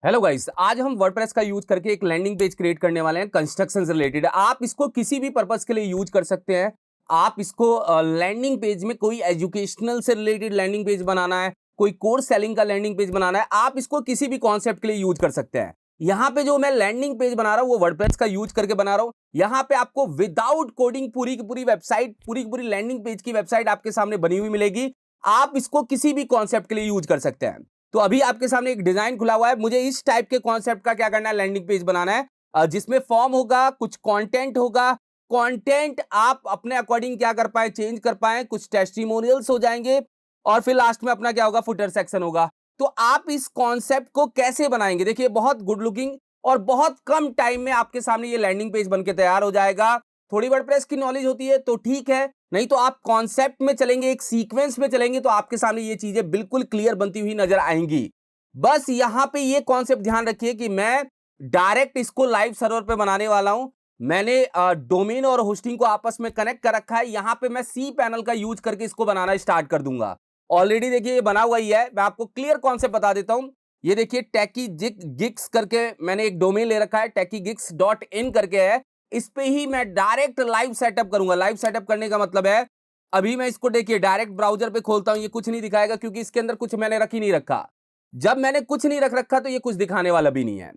Hello guys, आज हम WordPress का यूज करके एक लैंडिंग पेज क्रिएट करने वाले हैं कंस्ट्रक्शन से रिलेटेड। आप इसको किसी भी पर्पस के लिए यूज कर सकते हैं। आप इसको लैंडिंग पेज में कोई एजुकेशनल से रिलेटेड लैंडिंग पेज बनाना है, कोई कोर्स सेलिंग का लैंडिंग पेज बनाना है, आप इसको किसी भी कॉन्सेप्ट के लिए यूज कर सकते हैं। यहाँ पे जो मैं लैंडिंग पेज बना रहा हूँ वो वर्डप्रेस का यूज करके बना रहा हूँ। यहाँ पे आपको विदाउट कोडिंग पूरी की पूरी वेबसाइट, पूरी की पूरी लैंडिंग पेज की वेबसाइट आपके सामने बनी हुई मिलेगी। आप इसको किसी भी कॉन्सेप्ट के लिए यूज कर सकते हैं। तो अभी आपके सामने एक डिजाइन खुला हुआ है। मुझे इस टाइप के कॉन्सेप्ट का क्या करना है, लैंडिंग पेज बनाना है जिसमें फॉर्म होगा, कुछ कंटेंट होगा। कंटेंट आप अपने अकॉर्डिंग क्या कर पाए, चेंज कर पाए, कुछ टेस्टिमोनियल्स हो जाएंगे और फिर लास्ट में अपना क्या होगा, फुटर सेक्शन होगा। तो आप इस कॉन्सेप्ट को कैसे बनाएंगे, देखिए बहुत गुड लुकिंग और बहुत कम टाइम में आपके सामने ये लैंडिंग पेज बनके तैयार हो जाएगा। थोड़ी वर्डप्रेस की नॉलेज होती है तो ठीक है, नहीं तो आप कॉन्सेप्ट में चलेंगे, एक सीक्वेंस में चलेंगे तो आपके सामने ये चीजें बिल्कुल क्लियर बनती हुई नजर आएंगी। बस यहां पे ये कॉन्सेप्ट ध्यान रखिए कि मैं डायरेक्ट इसको लाइव सर्वर पे बनाने वाला हूं। मैंने डोमेन और होस्टिंग को आपस में कनेक्ट कर रखा है। यहां पे मैं सी पैनल का यूज करके इसको बनाना स्टार्ट कर दूंगा। ऑलरेडी देखिए ये बना हुआ ही है। मैं आपको क्लियर कॉन्सेप्ट बता देता हूं। ये देखिए टैकी गिक्स करके मैंने एक डोमेन ले रखा है, techiegeeks.in करके है। इस पे ही मैं डायरेक्ट लाइव सेटअप करूंगा। लाइव सेटअप करने का मतलब है, अभी मैं इसको देखिए डायरेक्ट ब्राउजर पे खोलता हूं, ये कुछ नहीं दिखाएगा क्योंकि इसके अंदर कुछ मैंने रख ही नहीं रखा। जब मैंने कुछ नहीं रख रखा तो ये कुछ दिखाने वाला भी नहीं है।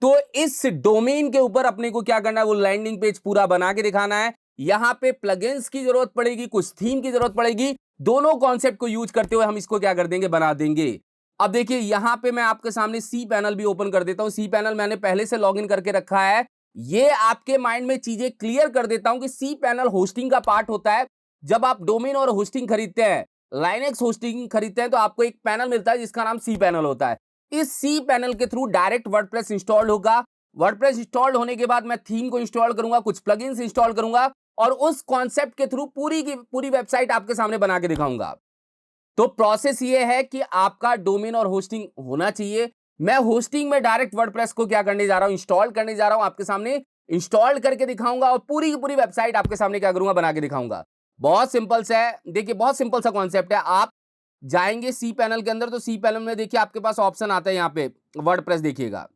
तो इस डोमेन के ऊपर अपने को क्या करना है, वो लैंडिंग पेज पूरा बना के दिखाना है। यहां पे प्लगइन्स की जरूरत पड़ेगी, कुछ थीम की जरूरत पड़ेगी। दोनों कॉन्सेप्ट को यूज करते हुए हम इसको क्या कर देंगे, बना देंगे। अब देखिए यहां पे मैं आपके सामने सी पैनल भी ओपन कर देता हूं। सी पैनल मैंने पहले से लॉगिन करके रखा है। ये आपके माइंड में चीजें क्लियर कर देता हूं कि सी पैनल होस्टिंग का पार्ट होता है। जब आप डोमेन और होस्टिंग खरीदते हैं, लाइनेक्स होस्टिंग खरीदते हैं, तो आपको एक पैनल मिलता है जिसका नाम सी पैनल होता है। इस सी पैनल के थ्रू डायरेक्ट वर्डप्रेस इंस्टॉल होगा। वर्डप्रेस इंस्टॉल होने के बाद मैं थीम को इंस्टॉल करूंगा, कुछ प्लगइन्स इंस्टॉल करूंगा और उस कॉन्सेप्ट के थ्रू पूरी की पूरी वेबसाइट आपके सामने बना के दिखाऊंगा। तो प्रोसेस ये है कि आपका डोमेन और होस्टिंग होना चाहिए। मैं होस्टिंग में डायरेक्ट वर्डप्रेस को क्या करने जा रहा हूं, इंस्टॉल करने जा रहा हूं। आपके सामने इंस्टॉल करके दिखाऊंगा और पूरी की पूरी वेबसाइट आपके सामने क्या करूंगा, बना के दिखाऊंगा। बहुत सिंपल सा है, देखिए बहुत सिंपल सा कॉन्सेप्ट है। आप जाएंगे सी पैनल के अंदर, तो सी पैनल में देखिए आपके पास ऑप्शन आता है, यहाँ पे वर्डप्रेस देखिएगा।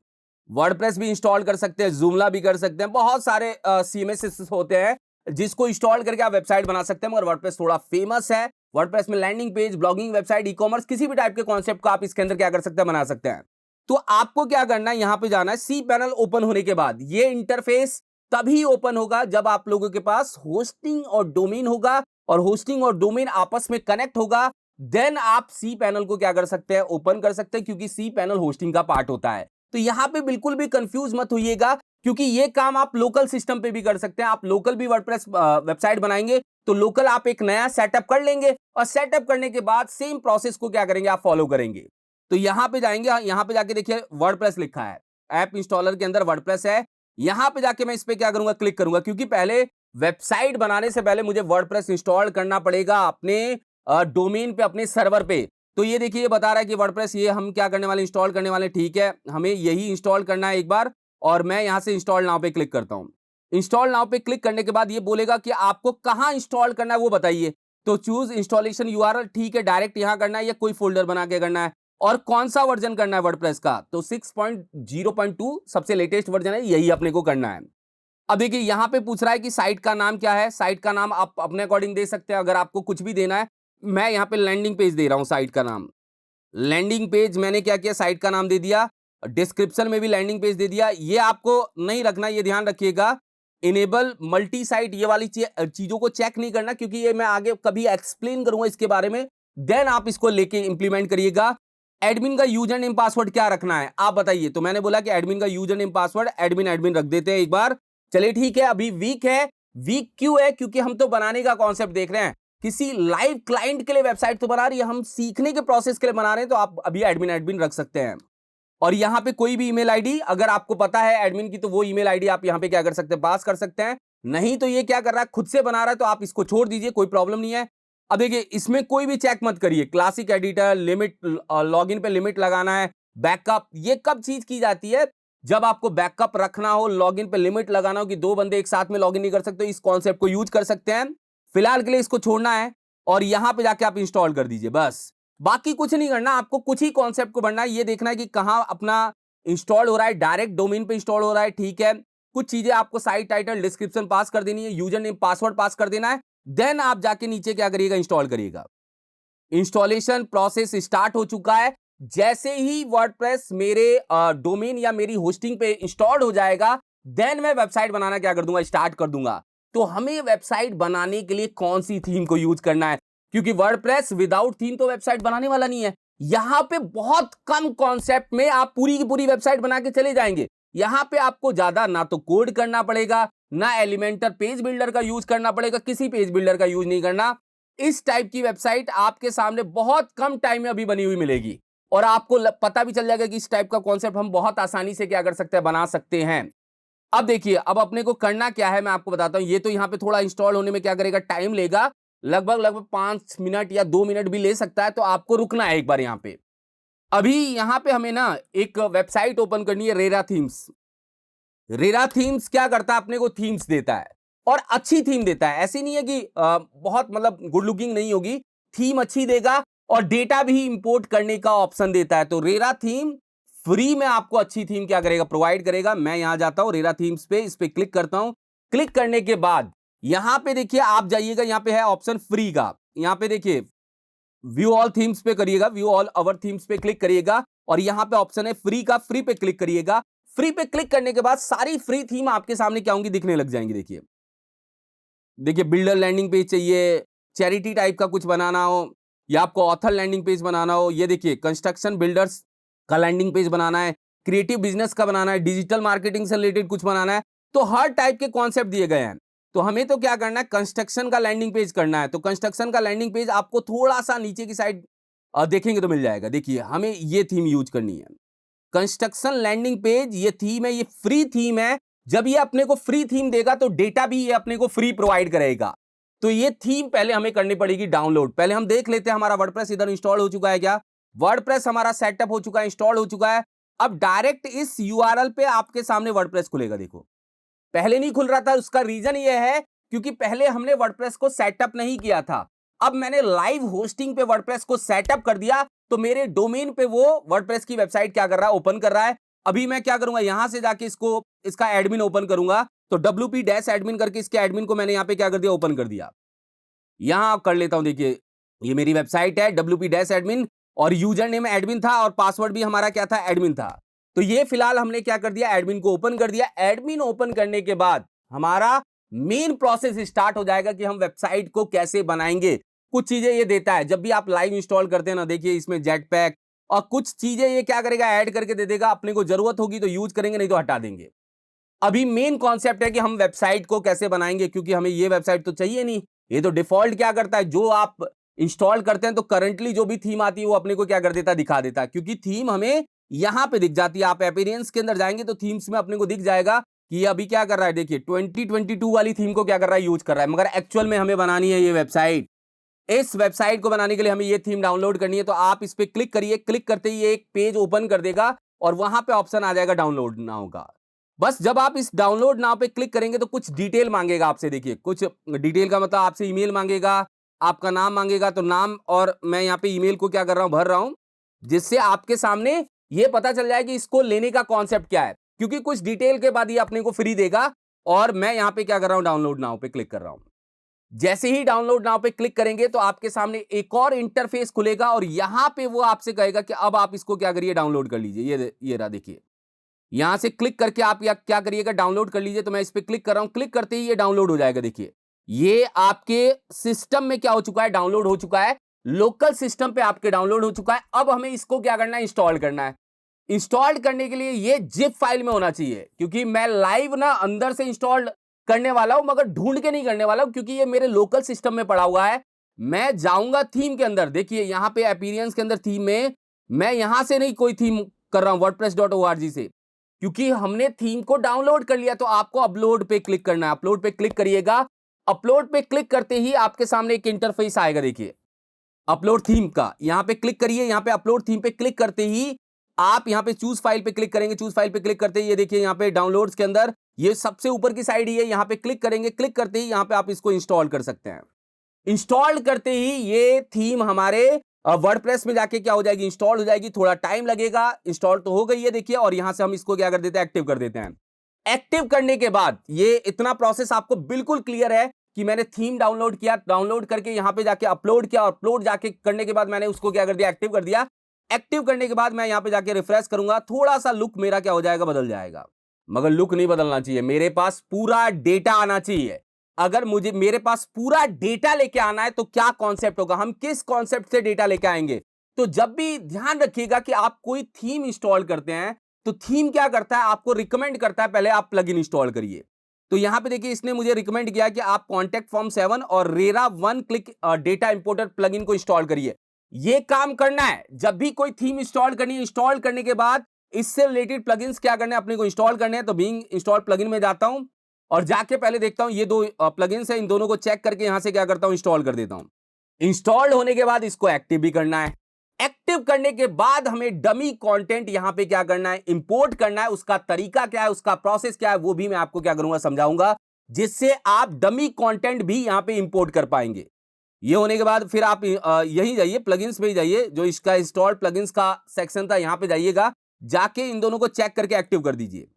वर्डप्रेस भी इंस्टॉल कर सकते हैं, जूमला भी कर सकते हैं, बहुत सारे सीएमएस होते हैं जिसको इंस्टॉल करके आप वेबसाइट बना सकते हैं। मगर वर्डप्रेस थोड़ा फेमस है। वर्डप्रेस में landing page, blogging website, e commerce, किसी भी टाइप के कॉन्सेप्ट को आप इसके अंदर क्या कर सकते हैं, बना सकते हैं। तो आपको क्या करना है, यहां पे जाना है। सी पैनल ओपन होने के बाद ये इंटरफेस तभी ओपन होगा जब आप लोगों के पास होस्टिंग और डोमेन होगा और होस्टिंग और डोमेन आपस में कनेक्ट होगा। देन आप सी पैनल को क्या कर सकते हैं, ओपन कर सकते हैं, क्योंकि सी पैनल होस्टिंग का पार्ट होता है। तो यहां पे बिल्कुल भी कंफ्यूज मत होइएगा, क्योंकि ये काम आप लोकल सिस्टम पे भी कर सकते हैं। आप लोकल भी वर्डप्रेस वेबसाइट बनाएंगे तो लोकल आप एक नया सेटअप कर लेंगे और सेटअप करने के बाद सेम प्रोसेस को क्या करेंगे, आप फॉलो करेंगे। तो यहां पे जाएंगे, यहां पे जाके देखिए वर्डप्रेस लिखा है, ऐप इंस्टॉलर के अंदर वर्डप्रेस है। यहां पे जाके मैं इस पे क्या करूंगा, क्लिक करूंगा, क्योंकि पहले वेबसाइट बनाने से पहले मुझे वर्डप्रेस इंस्टॉल करना पड़ेगा अपने डोमेन पे, अपने सर्वर पे। तो ये देखिए ये बता रहा है कि वर्डप्रेस ये हम क्या करने वाले, इंस्टॉल करने वाले। ठीक है, हमें यही इंस्टॉल करना है एक बार, और मैं यहां से इंस्टॉल नाउ पे क्लिक करता हूं। इंस्टॉल नाउ पे क्लिक करने के बाद ये बोलेगा कि आपको कहां इंस्टॉल करना है वो बताइए। तो चूज इंस्टॉलेशन यूआरएल, ठीक है, डायरेक्ट यहां करना है या कोई फोल्डर बना के करना है, और कौन सा वर्जन करना है वर्डप्रेस का। तो 6.0.2 सबसे लेटेस्ट वर्जन है, यही अपने को करना है। अब देखिए यहां पे पूछ रहा है कि साइट का नाम क्या है। साइट का नाम आप अपने अकॉर्डिंग दे सकते हैं, अगर आपको कुछ भी देना है। मैं यहां पे लैंडिंग पेज दे रहा हूं, साइट का नाम लैंडिंग पेज। मैंने क्या किया, साइट का नाम दे दिया, डिस्क्रिप्शन में भी लैंडिंग पेज दे दिया। ये आपको नहीं रखना, ये ध्यान रखिएगा। इनेबल मल्टी साइट, ये वाली चीजों को चेक नहीं करना, क्योंकि ये मैं आगे कभी एक्सप्लेन करूंगा इसके बारे में। देन आप इसको लेके इंप्लीमेंट करिएगा। एडमिन का यूजर नेम पासवर्ड क्या रखना है, आप बताइए। तो मैंने बोला कि एडमिन का user name password admin admin रख देते हैं एक बार। चलिए ठीक है, अभी वीक है। वीक क्यों है, क्योंकि हम तो बनाने का कॉन्सेप्ट देख रहे हैं, किसी लाइव क्लाइंट के लिए वेबसाइट तो बना रही है, हम सीखने के प्रोसेस के लिए बना रहे हैं। तो आप अभी एडमिन एडमिन रख सकते हैं। और यहां पे कोई भी ईमेल आईडी अगर आपको पता है एडमिन की, तो वो ईमेल आईडी आप यहां पे क्या कर सकते हैं, पास कर सकते हैं। नहीं तो ये क्या कर रहा है, खुद से बना रहा है, तो आप इसको छोड़ दीजिए, कोई प्रॉब्लम नहीं है। अब देखिए इसमें कोई भी चेक मत करिए। क्लासिक एडिटर, लिमिट, लॉगिन पे लिमिट लगाना है, बैकअप, ये कब चीज की जाती है, जब आपको बैकअप रखना हो, लॉगिन पे लिमिट लगाना हो कि दो बंदे एक साथ में लॉगिन नहीं कर सकते, इस कॉन्सेप्ट को यूज कर सकते हैं। फिलहाल के लिए इसको छोड़ना है और यहां पे जाके आप इंस्टॉल कर दीजिए बस। बाकी कुछ नहीं करना, आपको कुछ ही कॉन्सेप्ट को बढ़ना है। ये देखना है कि कहां अपना इंस्टॉल हो रहा है, डायरेक्ट डोमेन पे इंस्टॉल हो रहा है, ठीक है। कुछ चीजें आपको साइट टाइटल डिस्क्रिप्शन पास कर देनी है, यूजर नेम पासवर्ड पास कर देना है, देन आप जाके नीचे क्या करिएगा, इंस्टॉल करिएगा। इंस्टॉलेशन प्रोसेस स्टार्ट हो चुका है। जैसे ही वर्डप्रेस मेरे डोमेन या मेरी होस्टिंग पे इंस्टॉल हो जाएगा, देन मैं वेबसाइट बनाना क्या कर दूंगा, स्टार्ट कर दूंगा। तो हमें वेबसाइट बनाने के लिए कौन सी थीम को यूज करना है, क्योंकि वर्डप्रेस विदाउट थीम तो वेबसाइट बनाने वाला नहीं है। यहां पे बहुत कम कॉन्सेप्ट में आप पूरी की पूरी वेबसाइट बना के चले जाएंगे। यहां पे आपको ज्यादा ना तो कोड करना पड़ेगा, ना एलिमेंटर पेज बिल्डर का यूज करना पड़ेगा, किसी पेज बिल्डर का यूज नहीं करना। इस टाइप की वेबसाइट आपके सामने बहुत कम टाइम में अभी बनी हुई मिलेगी, और आपको पता भी चल जाएगा कि इस टाइप का कॉन्सेप्ट हम बहुत आसानी से क्या कर सकते हैं, बना सकते हैं। अब देखिए, अब अपने को करना क्या है, मैं आपको बताता हूं। ये तो यहां पे थोड़ा इंस्टॉल होने में क्या करेगा, टाइम लेगा, लगभग 5 मिनट या 2 मिनट भी ले सकता है, तो आपको रुकना है एक बार यहां पे। अभी यहां पे हमें ना एक वेबसाइट ओपन करनी है, रेरा थीम्स। रेरा थीम्स क्या करता है, अपने को थीम्स देता है, और अच्छी थीम देता है। ऐसी नहीं है कि बहुत मतलब गुड लुकिंग नहीं होगी, थीम अच्छी देगा, और डेटा भी इंपोर्ट करने का ऑप्शन देता है। तो रेरा थीम फ्री में आपको अच्छी थीम क्या करेगा, प्रोवाइड करेगा। मैं यहां जाता हूं रेरा थीम्स पे, इस पे क्लिक करता हूं। क्लिक करने के बाद यहां पे देखिए, आप जाइएगा, यहां पे है ऑप्शन फ्री का। यहां पे देखिए, व्यू ऑल थीम्स पे करिएगा, व्यू ऑल अवर थीम्स पे क्लिक करिएगा, और यहां पे ऑप्शन है फ्री का, फ्री पे क्लिक करिएगा। फ्री पे क्लिक करने के बाद सारी फ्री थीम आपके सामने क्या होंगी, दिखने लग जाएंगी। देखिए देखिए, बिल्डर लैंडिंग पेज चाहिए, चैरिटी टाइप का कुछ बनाना हो, या आपको ऑथर लैंडिंग पेज बनाना हो, ये देखिए कंस्ट्रक्शन बिल्डर्स का लैंडिंग पेज बनाना है, क्रिएटिव बिजनेस का बनाना है, डिजिटल मार्केटिंग से रिलेटेड कुछ बनाना है, तो हर टाइप के कॉन्सेप्ट दिए गए हैं। तो हमें तो क्या करना है, कंस्ट्रक्शन का लैंडिंग पेज करना है। तो कंस्ट्रक्शन का लैंडिंग पेज आपको थोड़ा सा नीचे की साइड देखेंगे तो मिल जाएगा। देखिए, हमें ये थीम यूज करनी है, कंस्ट्रक्शन लैंडिंग पेज, ये थीम है, ये फ्री थीम है। जब ये अपने को फ्री थीम देगा तो डेटा भी ये अपने को फ्री प्रोवाइड करेगा। तो ये थीम पहले हमें करनी पड़ेगी डाउनलोड। पहले हम देख लेते हैं हमारा वर्डप्रेस इधर इंस्टॉल हो चुका है क्या। वर्डप्रेस हमारा सेटअप हो चुका है, इंस्टॉल हो चुका है। अब डायरेक्ट इस यूआरएल पे आपके सामने वर्डप्रेस खुलेगा। देखो, पहले नहीं खुल रहा था, उसका रीजन ये है क्योंकि पहले हमने वर्डप्रेस को सेटअप नहीं किया था। अब मैंने लाइव होस्टिंग पे वर्डप्रेस को सेटअप कर दिया, तो मेरे डोमेन पे वो वर्डप्रेस की वेबसाइट क्या कर रहा है, ओपन कर रहा है। अभी मैं क्या करूंगा, यहां से जाके इसका एडमिन ओपन करूंगा। तो wp-admin करके इसके एडमिन को मैंने यहां पे क्या कर दिया, ओपन कर दिया। यहां कर लेता हूं, देखिए ये मेरी वेबसाइट है wp-admin, और यूजर नेम एडमिन था, और पासवर्ड भी हमारा क्या था, एडमिन था। तो ये फिलहाल हमने क्या कर दिया, एडमिन को ओपन कर दिया। एडमिन ओपन करने के बाद हमारा मेन प्रोसेस स्टार्ट हो जाएगा कि हम वेबसाइट को कैसे बनाएंगे। कुछ चीजें ये देता है, जब भी आप लाइव इंस्टॉल करते हैं ना, देखिए इसमें जेट पैक और कुछ चीजें ये क्या करेगा, ऐड करके दे देगा। अपने को जरूरत होगी तो यूज करेंगे, नहीं तो हटा देंगे। अभी मेन कॉन्सेप्ट है कि हम वेबसाइट को कैसे बनाएंगे, क्योंकि हमें ये वेबसाइट तो चाहिए नहीं। ये तो डिफॉल्ट क्या करता है, जो आप इंस्टॉल करते हैं तो करंटली जो भी थीम आती है वो अपने को क्या कर देता है, दिखा देता है। क्योंकि थीम हमें यहां पे दिख जाती है। आप अपीयरेंस के अंदर जाएंगे तो थीम्स में अपने को दिख जाएगा कि ये अभी क्या कर रहा है। देखिए 2022 वाली थीम को क्या कर रहा है, यूज कर रहा है। मगर एक्चुअल में हमें बनानी है ये वेबसाइट। इस वेबसाइट को बनाने के लिए हमें ये थीम डाउनलोड करनी है। तो आप इस पे क्लिक करिए, क्लिक करते ही ये एक पेज ओपन कर देगा, और वहां पे ऑप्शन आ जाएगा डाउनलोड नाउ का। बस जब आप इस डाउनलोड नाउ पे क्लिक करेंगे तो कुछ डिटेल मांगेगा आपसे। देखिए, कुछ डिटेल का मतलब आपसे ईमेल मांगेगा, आपका नाम मांगेगा। तो नाम, और मैं यहाँ पे ईमेल को क्या कर रहा हूँ, भर रहा हूँ, जिससे आपके सामने ये पता चल जाए कि इसको लेने का कॉन्सेप्ट क्या है। क्योंकि कुछ डिटेल के बाद ये अपने को फ्री देगा। और मैं यहाँ पे क्या कर रहा हूँ, डाउनलोड नाउ पे क्लिक कर रहा हूँ। जैसे ही डाउनलोड नाउ पे क्लिक करेंगे तो आपके सामने एक और इंटरफेस खुलेगा, और यहां पे वो आपसे कहेगा कि अब आप इसको क्या करिए, डाउनलोड कर लीजिए। ये रहा, देखिए यहां से क्लिक करके आप क्या करिएगा, डाउनलोड कर लीजिए। तो मैं इस पे क्लिक कर रहा हूं, क्लिक करते ही ये डाउनलोड हो जाएगा। देखिए, ये आपके सिस्टम में क्या हो चुका है, डाउनलोड हो चुका है। लोकल सिस्टम पे आपके डाउनलोड हो चुका है। अब हमें इसको क्या करना है, इंस्टॉल करना है। इंस्टॉल करने के लिए ये जिप फाइल में होना चाहिए, क्योंकि मैं लाइव ना अंदर से इंस्टॉल करने वाला हूं, मगर ढूंढ के नहीं करने वाला हूं, क्योंकि ये मेरे लोकल सिस्टम में पड़ा हुआ है। मैं जाऊंगा थीम के अंदर, देखिए यहां पे अपीयरेंस के अंदर थीम में मैं यहां से नहीं कोई थीम कर रहा हूं wordpress.org से, क्योंकि हमने थीम को डाउनलोड कर लिया। तो आपको अपलोड पे क्लिक करना है, अपलोड पे क्लिक करिएगा। अपलोड पे क्लिक करते ही आपके सामने एक इंटरफेस आएगा। देखिए, अपलोड थीम का, यहां पे क्लिक करिए। यहां पे अपलोड थीम पे क्लिक करते ही आप यहां पे चूज फाइल पे क्लिक करेंगे। चूज फाइल पे क्लिक करते ही ये देखिए, यहां पे डाउनलोड्स के अंदर ये सबसे ऊपर की साइड ही है, यहां पे क्लिक करेंगे। क्लिक करते ही यहां पे आप इसको इंस्टॉल कर सकते हैं। इंस्टॉल करते ही ये थीम हमारे वर्डप्रेस में जाके क्या हो जाएगी, इंस्टॉल हो जाएगी, थोड़ा टाइम लगेगा, इंस्टॉल तो हो गई है देखिए, और यहां से हम इसको क्या कर देते हैं, एक्टिव कर देते हैं। एक्टिव करने के बाद ये इतना प्रोसेस आपको बिल्कुल क्लियर है कि मैंने थीम डाउनलोड किया, डाउनलोड करके यहां पे जाके अपलोड किया, अपलोड जाके करने के बाद मैंने उसको क्या कर दिया, एक्टिव कर दिया। एक्टिव करने के बाद मैं यहां पे जाके रिफ्रेश करूंगा, थोड़ा सा लुक मेरा क्या हो जाएगा, बदल जाएगा। मगर लुक नहीं बदलना चाहिए, मेरे पास पूरा डेटा आना चाहिए। अगर मुझे मेरे पास पूरा डेटा लेके आना है तो क्या कॉन्सेप्ट होगा, हम किस कॉन्सेप्ट से डेटा लेके आएंगे। तो जब भी ध्यान रखिएगा कि आप कोई थीम इंस्टॉल करते हैं तो थीम क्या करता है, आपको रिकमेंड करता है पहले आप प्लगइन इंस्टॉल करिए। तो यहां पे देखिए इसने मुझे रिकमेंड किया कि आप कॉन्टैक्ट फॉर्म 7 और RERA one click data importer plugin को इंस्टॉल करिए। ये काम करना है, जब भी कोई थीम इंस्टॉल करनी है, इंस्टॉल करने के बाद इससे रिलेटेड प्लगइन्स क्या करने हैं, अपने को इंस्टॉल करने हैं। तो बीइंग इंस्टॉल प्लगइन में जाता हूं और जाके पहले देखता हूं ये दो प्लगइन्स है, इन दोनों को चेक करके यहां से क्या करता हूं, इंस्टॉल कर देता हूं। इंस्टॉल्ड होने के बाद इसको एक्टिव भी करना है। एक्टिव करने के बाद हमें डमी कंटेंट यहां पे क्या करना है, इंपोर्ट करना है। उसका तरीका क्या है, उसका प्रोसेस क्या है, वो भी मैं आपको क्या करूंगा, समझाऊंगा, जिससे आप डमी कंटेंट भी यहां पे इंपोर्ट कर पाएंगे। ये होने के बाद फिर आप यहीं जाइए, प्लगइन्स पे ही जाइए, जो इसका इंस्टॉल प्लगइन्स का सेक्शन था यहां पे जाइएगा, जाके इन दोनों को चेक करके एक्टिव कर दीजिए।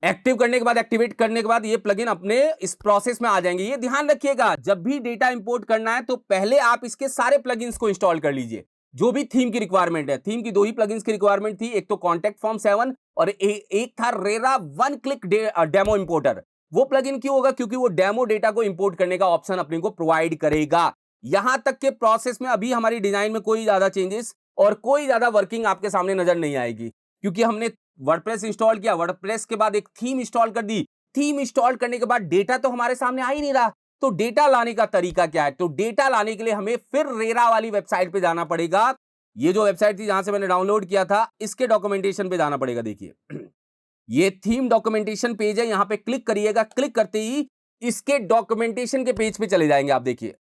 एक्टिव करने के बाद, एक्टिवेट करने के बाद ये प्लगइन अपने इस प्रोसेस में आ जाएंगे। ये ध्यान रखिएगा, जब भी डेटा इंपोर्ट करना है तो पहले आप इसके सारे प्लगइन्स को इंस्टॉल कर लीजिए, जो भी थीम की रिक्वायरमेंट है। थीम की दो ही प्लगइन्स की रिक्वायरमेंट थी, एक तो कॉन्टैक्ट फॉर्म 7 और एक था RERA one click demo importer. वो प्लगइन क्यों होगा, क्योंकि वो डेमो डेटा को इंपोर्ट करने का ऑप्शन अपने को प्रोवाइड करेगा। यहां तक के प्रोसेस में अभी हमारी डिजाइन में कोई ज्यादा चेंजेस और कोई ज्यादा वर्किंग आपके सामने नजर नहीं आएगी, क्योंकि हमने वर्डप्रेस इंस्टॉल किया, वर्डप्रेस के बाद एक थीम इंस्टॉल कर दी। थीम इंस्टॉल करने के बाद डेटा तो हमारे सामने आ ही नहीं रहा, तो डेटा लाने का तरीका क्या है, तो डेटा लाने के लिए हमें फिर रेरा वाली वेबसाइट पे जाना पड़ेगा। ये जो वेबसाइट थी जहां से मैंने डाउनलोड किया था, इसके डॉक्यूमेंटेशन पे जाना पड़ेगा। देखिए ये थीम डॉक्यूमेंटेशन पेज है, यहां पे क्लिक करिएगा। क्लिक करते ही इसके डॉक्यूमेंटेशन के पेज पे चले जाएंगे। आप देखिए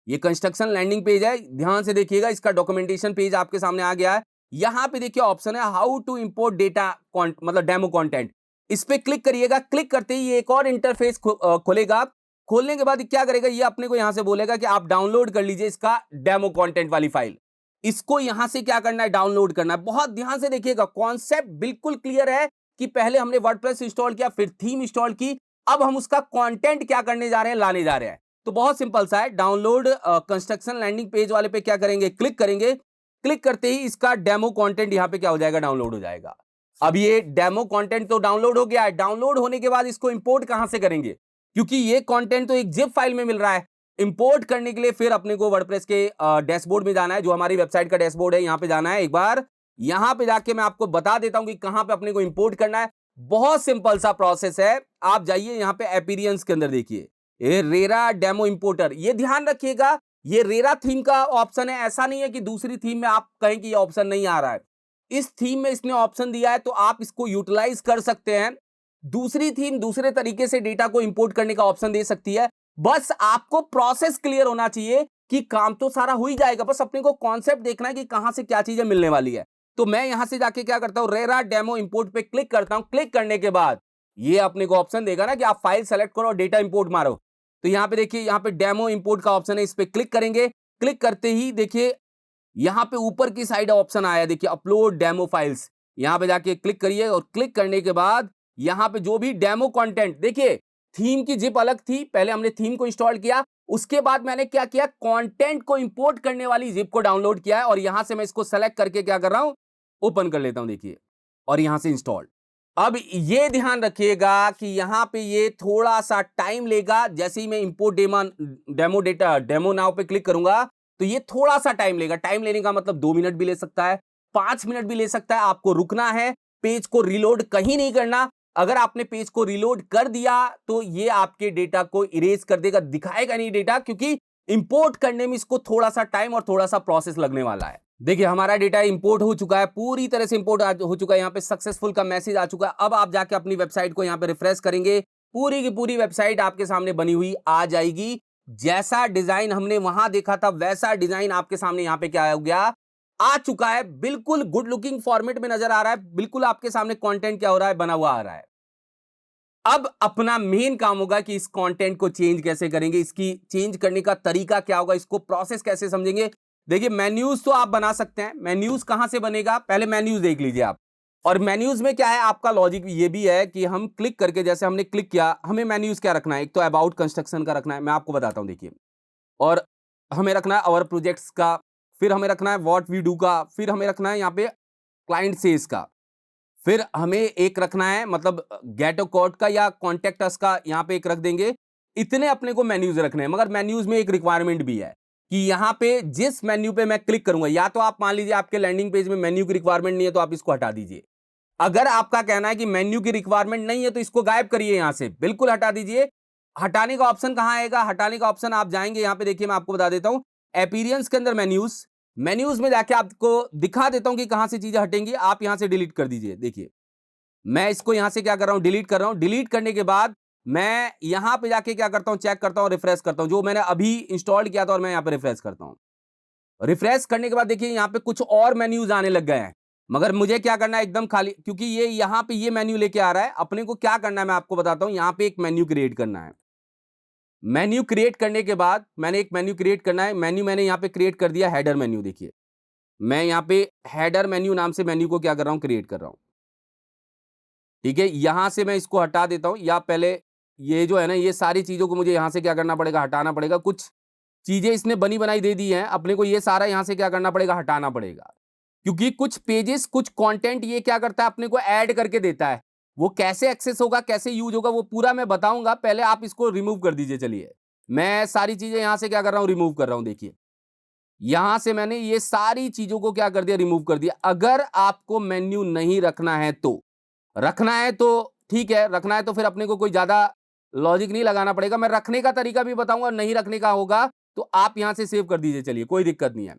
ये कंस्ट्रक्शन लैंडिंग पेज है, ध्यान से देखिएगा, इसका डॉक्यूमेंटेशन पेज आपके सामने आ गया है। यहां पे देखिए ऑप्शन है हाउ टू इंपोर्ट डेटा, मतलब डेमो कंटेंट। इस पे क्लिक करिएगा। क्लिक करते ही एक और इंटरफेस खोलेगा। खोलने के बाद क्या करेगा, ये अपने को यहां से बोलेगा कि आप डाउनलोड कर लीजिए इसका डेमो कंटेंट वाली फाइल। इसको यहां से क्या करना है, डाउनलोड करना है। बहुत ध्यान से देखिएगा, कॉन्सेप्ट बिल्कुल क्लियर है कि पहले हमने वर्डप्रेस इंस्टॉल किया, फिर थीम इंस्टॉल की, अब हम उसका कंटेंट क्या करने जा रहे हैं, लाने जा रहे हैं। तो बहुत सिंपल सा है, डाउनलोड कंस्ट्रक्शन लैंडिंग पेज वाले पे क्या करेंगे, क्लिक करेंगे। क्लिक करते ही इसका डेमो कंटेंट यहां पे क्या हो जाएगा, डाउनलोड हो जाएगा। अब ये डेमो कंटेंट तो डाउनलोड हो गया है। डाउनलोड होने के बाद इसको इंपोर्ट कहां से करेंगे, क्योंकि ये कंटेंट तो एक जिप फाइल में मिल रहा है। इंपोर्ट करने के लिए फिर अपने को वर्डप्रेस के डैशबोर्ड में जाना है, जो हमारी वेबसाइट का डैशबोर्ड है, यहां पे जाना है। एक बार यहां पे जाके मैं आपको बता देता हूं कि कहां पे अपने को इंपोर्ट करना है। बहुत सिंपल सा प्रोसेस है। आप जाइए यहां पे अपीयरेंस के अंदर, देखिए ये रेरा डेमो इंपोर्टर। ये ध्यान रखिएगा, ये रेरा थीम का ऑप्शन है। ऐसा नहीं है कि दूसरी थीम में आप कहें कि ये ऑप्शन नहीं आ रहा है। इस थीम में इसने ऑप्शन दिया है, तो आप इसको यूटिलाइज कर सकते हैं। दूसरी थीम दूसरे तरीके से डेटा को इंपोर्ट करने का ऑप्शन दे सकती है। बस आपको प्रोसेस क्लियर होना चाहिए कि काम तो सारा हो ही जाएगा, बस अपने को कॉन्सेप्ट देखना है कि कहां से क्या चीजें मिलने वाली है। तो मैं यहां से जाके क्या करता हूं, रेरा डेमो इंपोर्ट पे क्लिक करता हूं। क्लिक करने के बाद ये अपने को ऑप्शन देगा ना कि आप फाइल सेलेक्ट करो और डेटा इंपोर्ट मारो। तो यहां पे देखिए, यहां पे डेमो इंपोर्ट का ऑप्शन है, इस पे क्लिक करेंगे। क्लिक करते ही देखिए यहां पे ऊपर की साइड ऑप्शन आया, देखिए अपलोड डेमो फाइल्स। यहां पे जाके क्लिक करिए और क्लिक करने के बाद यहां पे जो भी डेमो कंटेंट, देखिए थीम की जिप अलग थी, पहले हमने थीम को इंस्टॉल किया, उसके बाद मैंने क्या किया, कंटेंट को इंपोर्ट करने वाली जिप को डाउनलोड किया है। और यहां से मैं इसको सेलेक्ट करके क्या कर रहा हूं, ओपन कर लेता हूं, देखिए, और यहां से इंस्टॉल। अब ये ध्यान रखिएगा कि यहां पे ये थोड़ा सा टाइम लेगा। जैसे ही मैं import demo data demo now पे क्लिक करूंगा तो ये थोड़ा सा टाइम लेगा। टाइम लेने का मतलब 2 मिनट भी ले सकता है, 5 मिनट भी ले सकता है। आपको रुकना है, पेज को रीलोड कहीं नहीं करना। अगर आपने पेज को रीलोड कर दिया तो ये आपके डेटा को इरेज कर देगा, दिखाएगा नहीं डेटा, क्योंकि इंपोर्ट करने में इसको थोड़ा सा टाइम और थोड़ा सा प्रोसेस लगने वाला है। देखिए हमारा डेटा इंपोर्ट हो चुका है, पूरी तरह से इंपोर्ट हो चुका है। यहाँ पे सक्सेसफुल का मैसेज आ चुका है। अब आप जाके अपनी वेबसाइट को यहाँ पे रिफ्रेश करेंगे, पूरी की पूरी वेबसाइट आपके सामने बनी हुई आ जाएगी। जैसा डिजाइन हमने वहां देखा था वैसा डिजाइन आपके सामने यहाँ पे क्या हो गया, आ चुका है। बिल्कुल गुड लुकिंग फॉर्मेट में नजर आ रहा है। बिल्कुल आपके सामने कंटेंट क्या हो रहा है, बना हुआ आ रहा है। अब अपना मेन काम होगा कि इस कंटेंट को चेंज कैसे करेंगे, इसकी चेंज करने का तरीका क्या होगा, इसको प्रोसेस कैसे समझेंगे। देखिए मेन्यूज तो आप बना सकते हैं, मेन्यूज कहां से बनेगा, पहले मेन्यूज देख लीजिए आप। और मेन्यूज में क्या है, आपका लॉजिक ये भी है कि हम क्लिक करके, जैसे हमने क्लिक किया, हमें मेन्यूज क्या रखना है, एक तो अबाउट कंस्ट्रक्शन का रखना है, मैं आपको बताता हूं देखिए, और हमें रखना है आवर प्रोजेक्ट्स का, फिर हमें रखना है व्हाट वी डू का, फिर हमें रखना है यहाँ पे क्लाइंट सेज का, फिर हमें एक रखना है मतलब गेट अ कोड का या कॉन्टेक्ट अस का, यहां पे एक रख देंगे। इतने अपने को मेन्यूज रखने हैं, मगर मेन्यूज में एक रिक्वायरमेंट भी है कि यहां पे जिस मेन्यू पे मैं क्लिक करूंगा, या तो आप मान लीजिए आपके लैंडिंग पेज में मेन्यू की रिक्वायरमेंट नहीं है तो आप इसको हटा दीजिए। अगर आपका कहना है कि मेन्यू की रिक्वायरमेंट नहीं है तो इसको गायब करिए, यहां से बिल्कुल हटा दीजिए। हटाने का ऑप्शन कहां आएगा, हटाने का ऑप्शन आप जाएंगे यहां पे, देखिए मैं आपको बता देता हूं, अपीयरेंस के अंदर मेन्यूज, मेन्यूज में जाके आपको दिखा देता हूं कि कहां से चीजें हटेंगी, आप यहां से डिलीट कर दीजिए। देखिए मैं इसको यहां से क्या कर रहा हूं, डिलीट कर रहा हूं। डिलीट करने के बाद मैं यहां पे जाके क्या करता हूं, चेक करता हूं, रिफ्रेश करता हूं, जो मैंने अभी इंस्टॉल किया था और मैं यहां पे रिफ्रेश करता हूं। रिफ्रेश करने के बाद देखिए यहां पे कुछ और मेन्यूज आने लग गए हैं, मगर मुझे क्या करना है, एकदम खाली, क्योंकि ये यहां पे ये मेन्यू लेके आ रहा है। अपने को क्या करना है मैं आपको बताता हूं, यहां पे एक मेन्यू क्रिएट करना है। मेन्यू क्रिएट करने के बाद मैंने एक मेन्यू क्रिएट करना है, मेन्यू मैंने यहां पे क्रिएट कर दिया हेडर मेन्यू। देखिए मैं यहां पे हेडर मेन्यू नाम से मेन्यू को क्या कर रहा हूं, क्रिएट कर रहा हूं। ठीक है, यहां से मैं इसको हटा देता हूं, या पहले ये जो है ना, ये सारी चीजों को मुझे यहां से क्या करना पड़ेगा, हटाना पड़ेगा। कुछ चीजें इसने बनी बनाई दे दी हैं, अपने को ये सारा यहां से क्या करना पड़ेगा, हटाना पड़ेगा। क्योंकि कुछ पेजेस, कुछ कंटेंट ये क्या करता है, अपने को ऐड करके देता है। वो कैसे एक्सेस होगा, कैसे यूज होगा, वो पूरा मैं बताऊंगा, पहले आप इसको रिमूव कर दीजिए। चलिए मैं सारी चीजें यहां से क्या कर रहा हूं, रिमूव कर रहा हूं। देखिए यहां से मैंने ये सारी चीजों को क्या कर दिया, रिमूव कर दिया। अगर आपको मेन्यू नहीं रखना है तो, रखना है तो ठीक है, रखना है तो फिर अपने को कोई ज्यादा लॉजिक नहीं लगाना पड़ेगा। मैं रखने का तरीका भी बताऊंगा, नहीं रखने का होगा तो आप यहां से सेव कर दीजिए। चलिए कोई दिक्कत नहीं है,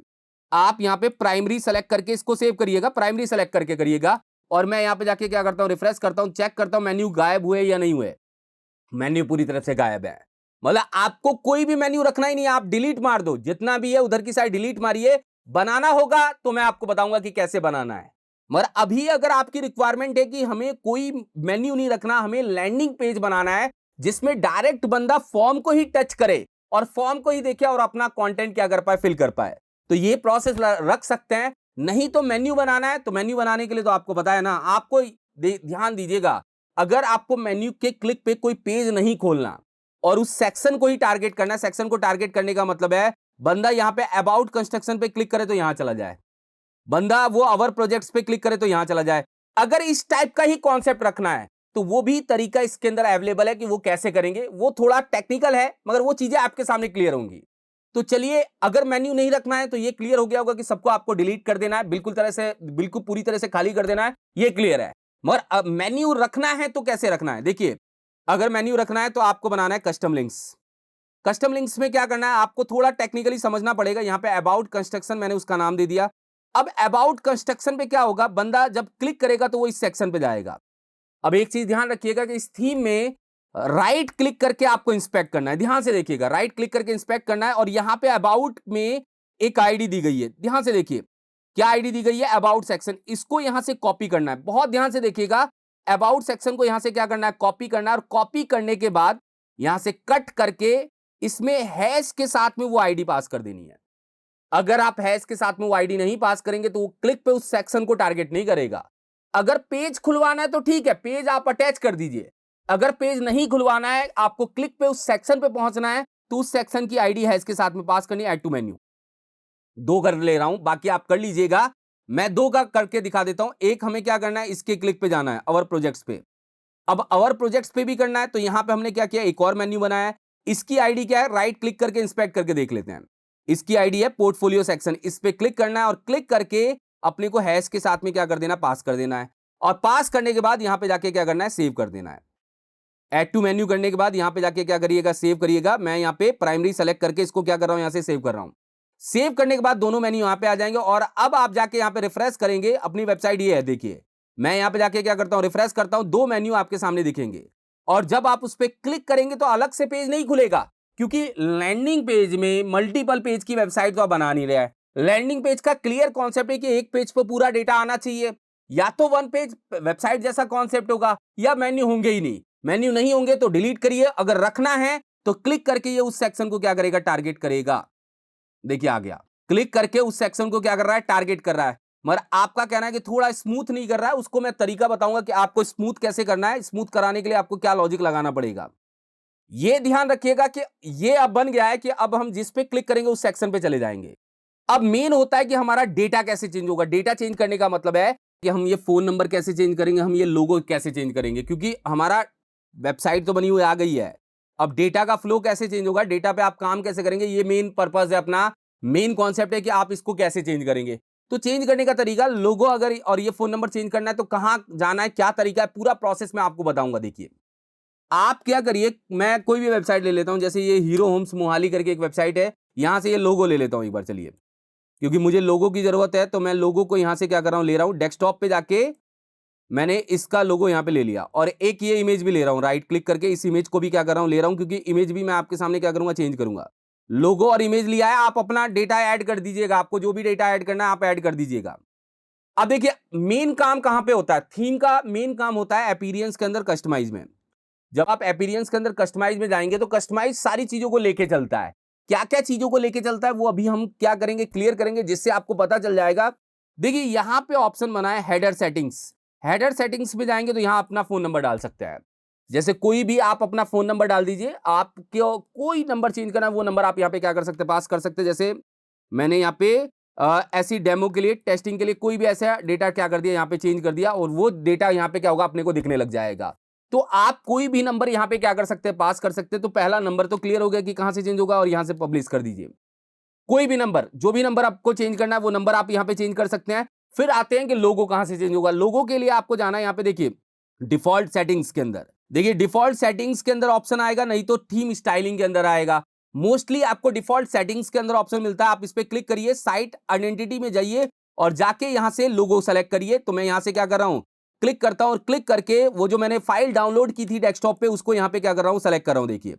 आप यहां पे प्राइमरी सेलेक्ट करके इसको सेव करिएगा, प्राइमरी सेलेक्ट करके करिएगा। और मैं यहां पे जाके क्या करता हूं, रिफ्रेश करता हूं, चेक करता हूं मेन्यू गायब हुए या नहीं हुए। मेन्यू पूरी तरफ से गायब है, मतलब आपको कोई भी मेन्यू रखना ही नहीं है, आप डिलीट मार दो, जितना भी है उधर की साइड डिलीट मारिए। बनाना होगा तो मैं आपको बताऊंगा कि कैसे बनाना है, मगर अभी अगर आपकी रिक्वायरमेंट है कि हमें कोई मेन्यू नहीं रखना, हमें लैंडिंग पेज बनाना है जिसमें डायरेक्ट बंदा फॉर्म को ही टच करे और फॉर्म को ही देखे और अपना कंटेंट क्या कर पाए, फिल कर पाए, तो ये प्रोसेस रख सकते हैं। नहीं तो मेन्यू बनाना है, तो मेन्यू बनाने के लिए तो आपको पता है ना, आपको ध्यान दीजिएगा, अगर आपको मेन्यू के क्लिक पे कोई पेज नहीं खोलना और उस सेक्शन को ही टारगेट करना है, सेक्शन को टारगेट करने का मतलब है बंदा यहां पे अबाउट कंस्ट्रक्शन पे क्लिक करे तो यहां चला जाए, बंदा वो अवर प्रोजेक्ट्स पे क्लिक करे तो यहां चला जाए। अगर इस टाइप का ही कॉन्सेप्ट रखना है तो वो भी तरीका इसके अंदर अवेलेबल है कि वो कैसे करेंगे, वो थोड़ा टेक्निकल है मगर वो चीजें आपके सामने क्लियर होंगी। तो चलिए, अगर मेन्यू नहीं रखना है तो ये क्लियर हो गया होगा कि सबको आपको डिलीट कर देना है, बिल्कुल पूरी तरह से खाली कर देना है, ये क्लियर है। मगर अब मेन्यू रखना है तो कैसे रखना है, देखिए अगर मेन्यू रखना है तो आपको बनाना है कस्टम लिंक्स। कस्टम लिंक्स में क्या करना है, आपको थोड़ा टेक्निकली समझना पड़ेगा। यहां पे अबाउट कंस्ट्रक्शन मैंने उसका नाम दे दिया। अब अबाउट कंस्ट्रक्शन पे क्या होगा, बंदा जब क्लिक करेगा तो वो इस सेक्शन पे जाएगा। अब एक चीज ध्यान रखिएगा कि इस थीम में राइट क्लिक करके आपको इंस्पेक्ट करना है, ध्यान से देखिएगा, राइट क्लिक करके इंस्पेक्ट करना है। और यहां पे अबाउट में एक आईडी दी गई है, ध्यान से देखिए क्या आईडी दी गई है, अबाउट सेक्शन, इसको यहां से कॉपी करना है, बहुत ध्यान से देखिएगा। अबाउट सेक्शन को यहां से क्या करना है, कॉपी करना है, और कॉपी करने के बाद यहां से कट करके इसमें हैश के साथ में वो आईडी पास कर देनी है। अगर आप हैश के साथ में वो आईडी नहीं पास करेंगे तो वो क्लिक पे उस सेक्शन को टारगेट नहीं करेगा। अगर पेज खुलवाना है तो ठीक है, पेज आप अटैच कर दीजिए। अगर पेज नहीं खुलवाना है, आपको क्लिक पे उस सेक्शन पे पहुंचना है, तो उस सेक्शन की आईडी हैश के साथ में पास करनी है, ऐड टू मेन्यू। दो कर ले रहा हूं, बाकी आप कर लीजिएगा, मैं दो का करके दिखा देता हूं। एक हमें क्या करना है, इसके क्लिक पे जाना है, अवर प्रोजेक्ट्स पे। अब अवर प्रोजेक्ट्स पे भी करना है, तो यहां पे हमने क्या किया, एक और मेन्यू बनाया है। इसकी आईडी क्या है, राइट क्लिक करके इंस्पेक्ट करके देख लेते हैं। इसकी आईडी है पोर्टफोलियो सेक्शन, इस पे क्लिक करना है और क्लिक करके अपने को हैश के साथ में क्या कर देना, पास कर देना है। और पास करने के बाद यहां पे जाके क्या करना है, सेव कर देना है। ऐड टू मेन्यू करने के बाद यहां पे जाके क्या करिएगा, सेव करिएगा। मैं यहां पे प्राइमरी सेलेक्ट करके इसको क्या कर रहा हूं, यहां से सेव कर रहा हूं। सेव करने के बाद दोनों मेन्यू यहां पे आ जाएंगे। और अब आप जाके यहां पे रिफ्रेश करेंगे, अपनी वेबसाइट ये है, देखिए मैं यहां पे जाके क्या करता हूं, रिफ्रेश करता हूं, दो मेन्यू आपके सामने दिखेंगे। और जब आप उस पर क्लिक करेंगे तो अलग से पेज नहीं खुलेगा, क्योंकि लैंडिंग पेज में मल्टीपल पेज की वेबसाइट तो आप बना नहीं रहे हैं। लैंडिंग पेज का क्लियर कॉन्सेप्ट है कि एक पेज पर पूरा डेटा आना चाहिए, या तो वन पेज वेबसाइट जैसा कॉन्सेप्ट होगा या मेन्यू होंगे ही नहीं। मेन्यू नहीं होंगे तो डिलीट करिए, अगर रखना है तो क्लिक करके ये उस सेक्शन को क्या करेगा, टारगेट करेगा। देखिए आ गया, क्लिक करके उस सेक्शन को क्या कर रहा है, टारगेट कर रहा है। मगर आपका कहना है कि थोड़ा स्मूथ नहीं कर रहा है, उसको मैं तरीका बताऊंगा कि आपको स्मूथ कैसे करना है। स्मूथ कराने के लिए आपको क्या लॉजिक लगाना पड़ेगा, ये ध्यान रखिएगा कि ये अब बन गया है कि अब हम जिस पे क्लिक करेंगे उस सेक्शन पे चले जाएंगे। अब मेन होता है कि हमारा डेटा कैसे चेंज होगा। डेटा चेंज करने का मतलब है कि हम ये फोन नंबर कैसे चेंज करेंगे, हम ये लोगो कैसे चेंज करेंगे, क्योंकि हमारा वेबसाइट तो बनी हुई आ गई है। अब डेटा का फ्लो कैसे चेंज होगा, डेटा पे आप काम कैसे करेंगे, ये मेन पर्पस है अपना, मेन कॉन्सेप्ट है कि आप इसको कैसे चेंज करेंगे। तो चेंज करने का तरीका, लोगो अगर और ये फोन नंबर चेंज करना है तो कहां जाना है, क्या तरीका है, पूरा प्रोसेस मैं आपको बताऊंगा। देखिए आप क्या करिए, मैं कोई भी वेबसाइट ले लेता हूं, जैसे ये हीरो होम्स मोहाली करके एक वेबसाइट है, यहां से ये लोगो ले लेता हूं एक बार, चलिए, क्योंकि मुझे लोगो की जरूरत है। तो मैं लोगो को यहां से क्या कर रहा हूं, ले रहा हूं डेस्कटॉप पे जाके, मैंने इसका लोगो यहां पे ले लिया, और एक ये इमेज भी ले रहा हूं, राइट क्लिक करके इस इमेज को भी क्या कर रहा हूं, ले रहा हूं, क्योंकि इमेज भी मैं आपके सामने क्या करूंगा, चेंज करूंगा। लोगो और इमेज लिया है, आप अपना डेटा ऐड कर दीजिएगा, आपको जो भी डेटा ऐड करना है आप ऐड कर दीजिएगा। अब देखिए मेन काम कहां पे होता है, थीम का मेन काम होता है अपीयरेंस के अंदर, कस्टमाइज में। जब आप अपीयरेंस के अंदर कस्टमाइज में जाएंगे तो कस्टमाइज सारी चीजों को लेके चलता है। क्या क्या चीजों को लेके चलता है वो अभी हम क्या करेंगे, क्लियर करेंगे, जिससे आपको पता चल जाएगा। देखिए यहां पे ऑप्शन बना है हेडर सेटिंग्स। हेडर सेटिंग्स में जाएंगे तो यहां अपना फोन नंबर डाल सकते हैं। जैसे कोई भी आप अपना फोन नंबर डाल दीजिए, आपको कोई नंबर चेंज करना है वो नंबर आप यहां पे क्या कर सकते हैं, पास कर सकते हैं। जैसे मैंने यहाँ पे ऐसी डेमो के लिए, टेस्टिंग के लिए कोई भी ऐसा डेटा क्या कर दिया, यहाँ पे चेंज कर दिया, और वो डेटा यहाँ पे क्या होगा, अपने को दिखने लग जाएगा। तो आप कोई भी नंबर यहाँ पे क्या कर सकते हैं, पास कर सकते हैं। तो पहला नंबर तो क्लियर हो गया कि कहां से चेंज होगा, और यहां से पब्लिश कर दीजिए। कोई भी नंबर, जो भी नंबर आपको चेंज करना है वो नंबर आप यहाँ पे चेंज कर सकते हैं। फिर आते हैं कि लोगो कहां से चेंज होगा। लोगो के लिए आपको जाना है यहाँ पे, देखिए डिफॉल्ट सेटिंग्स के अंदर, देखिए डिफॉल्ट सेटिंग्स के अंदर ऑप्शन आएगा, नहीं तो थीम स्टाइलिंग के अंदर आएगा। मोस्टली आपको डिफॉल्ट सेटिंग्स के अंदर ऑप्शन मिलता है, आप इस पे क्लिक करिए, साइट आइडेंटिटी में जाइए और जाके यहां से लोगो सेलेक्ट करिए। तो मैं यहां से क्या कर रहा हूं, क्लिक करता हूं, और क्लिक करके वो जो मैंने फाइल डाउनलोड की थी डेस्कटॉप पे, उसको यहां पे क्या कर रहा हूं, सेलेक्ट कर रहा हूं। देखिए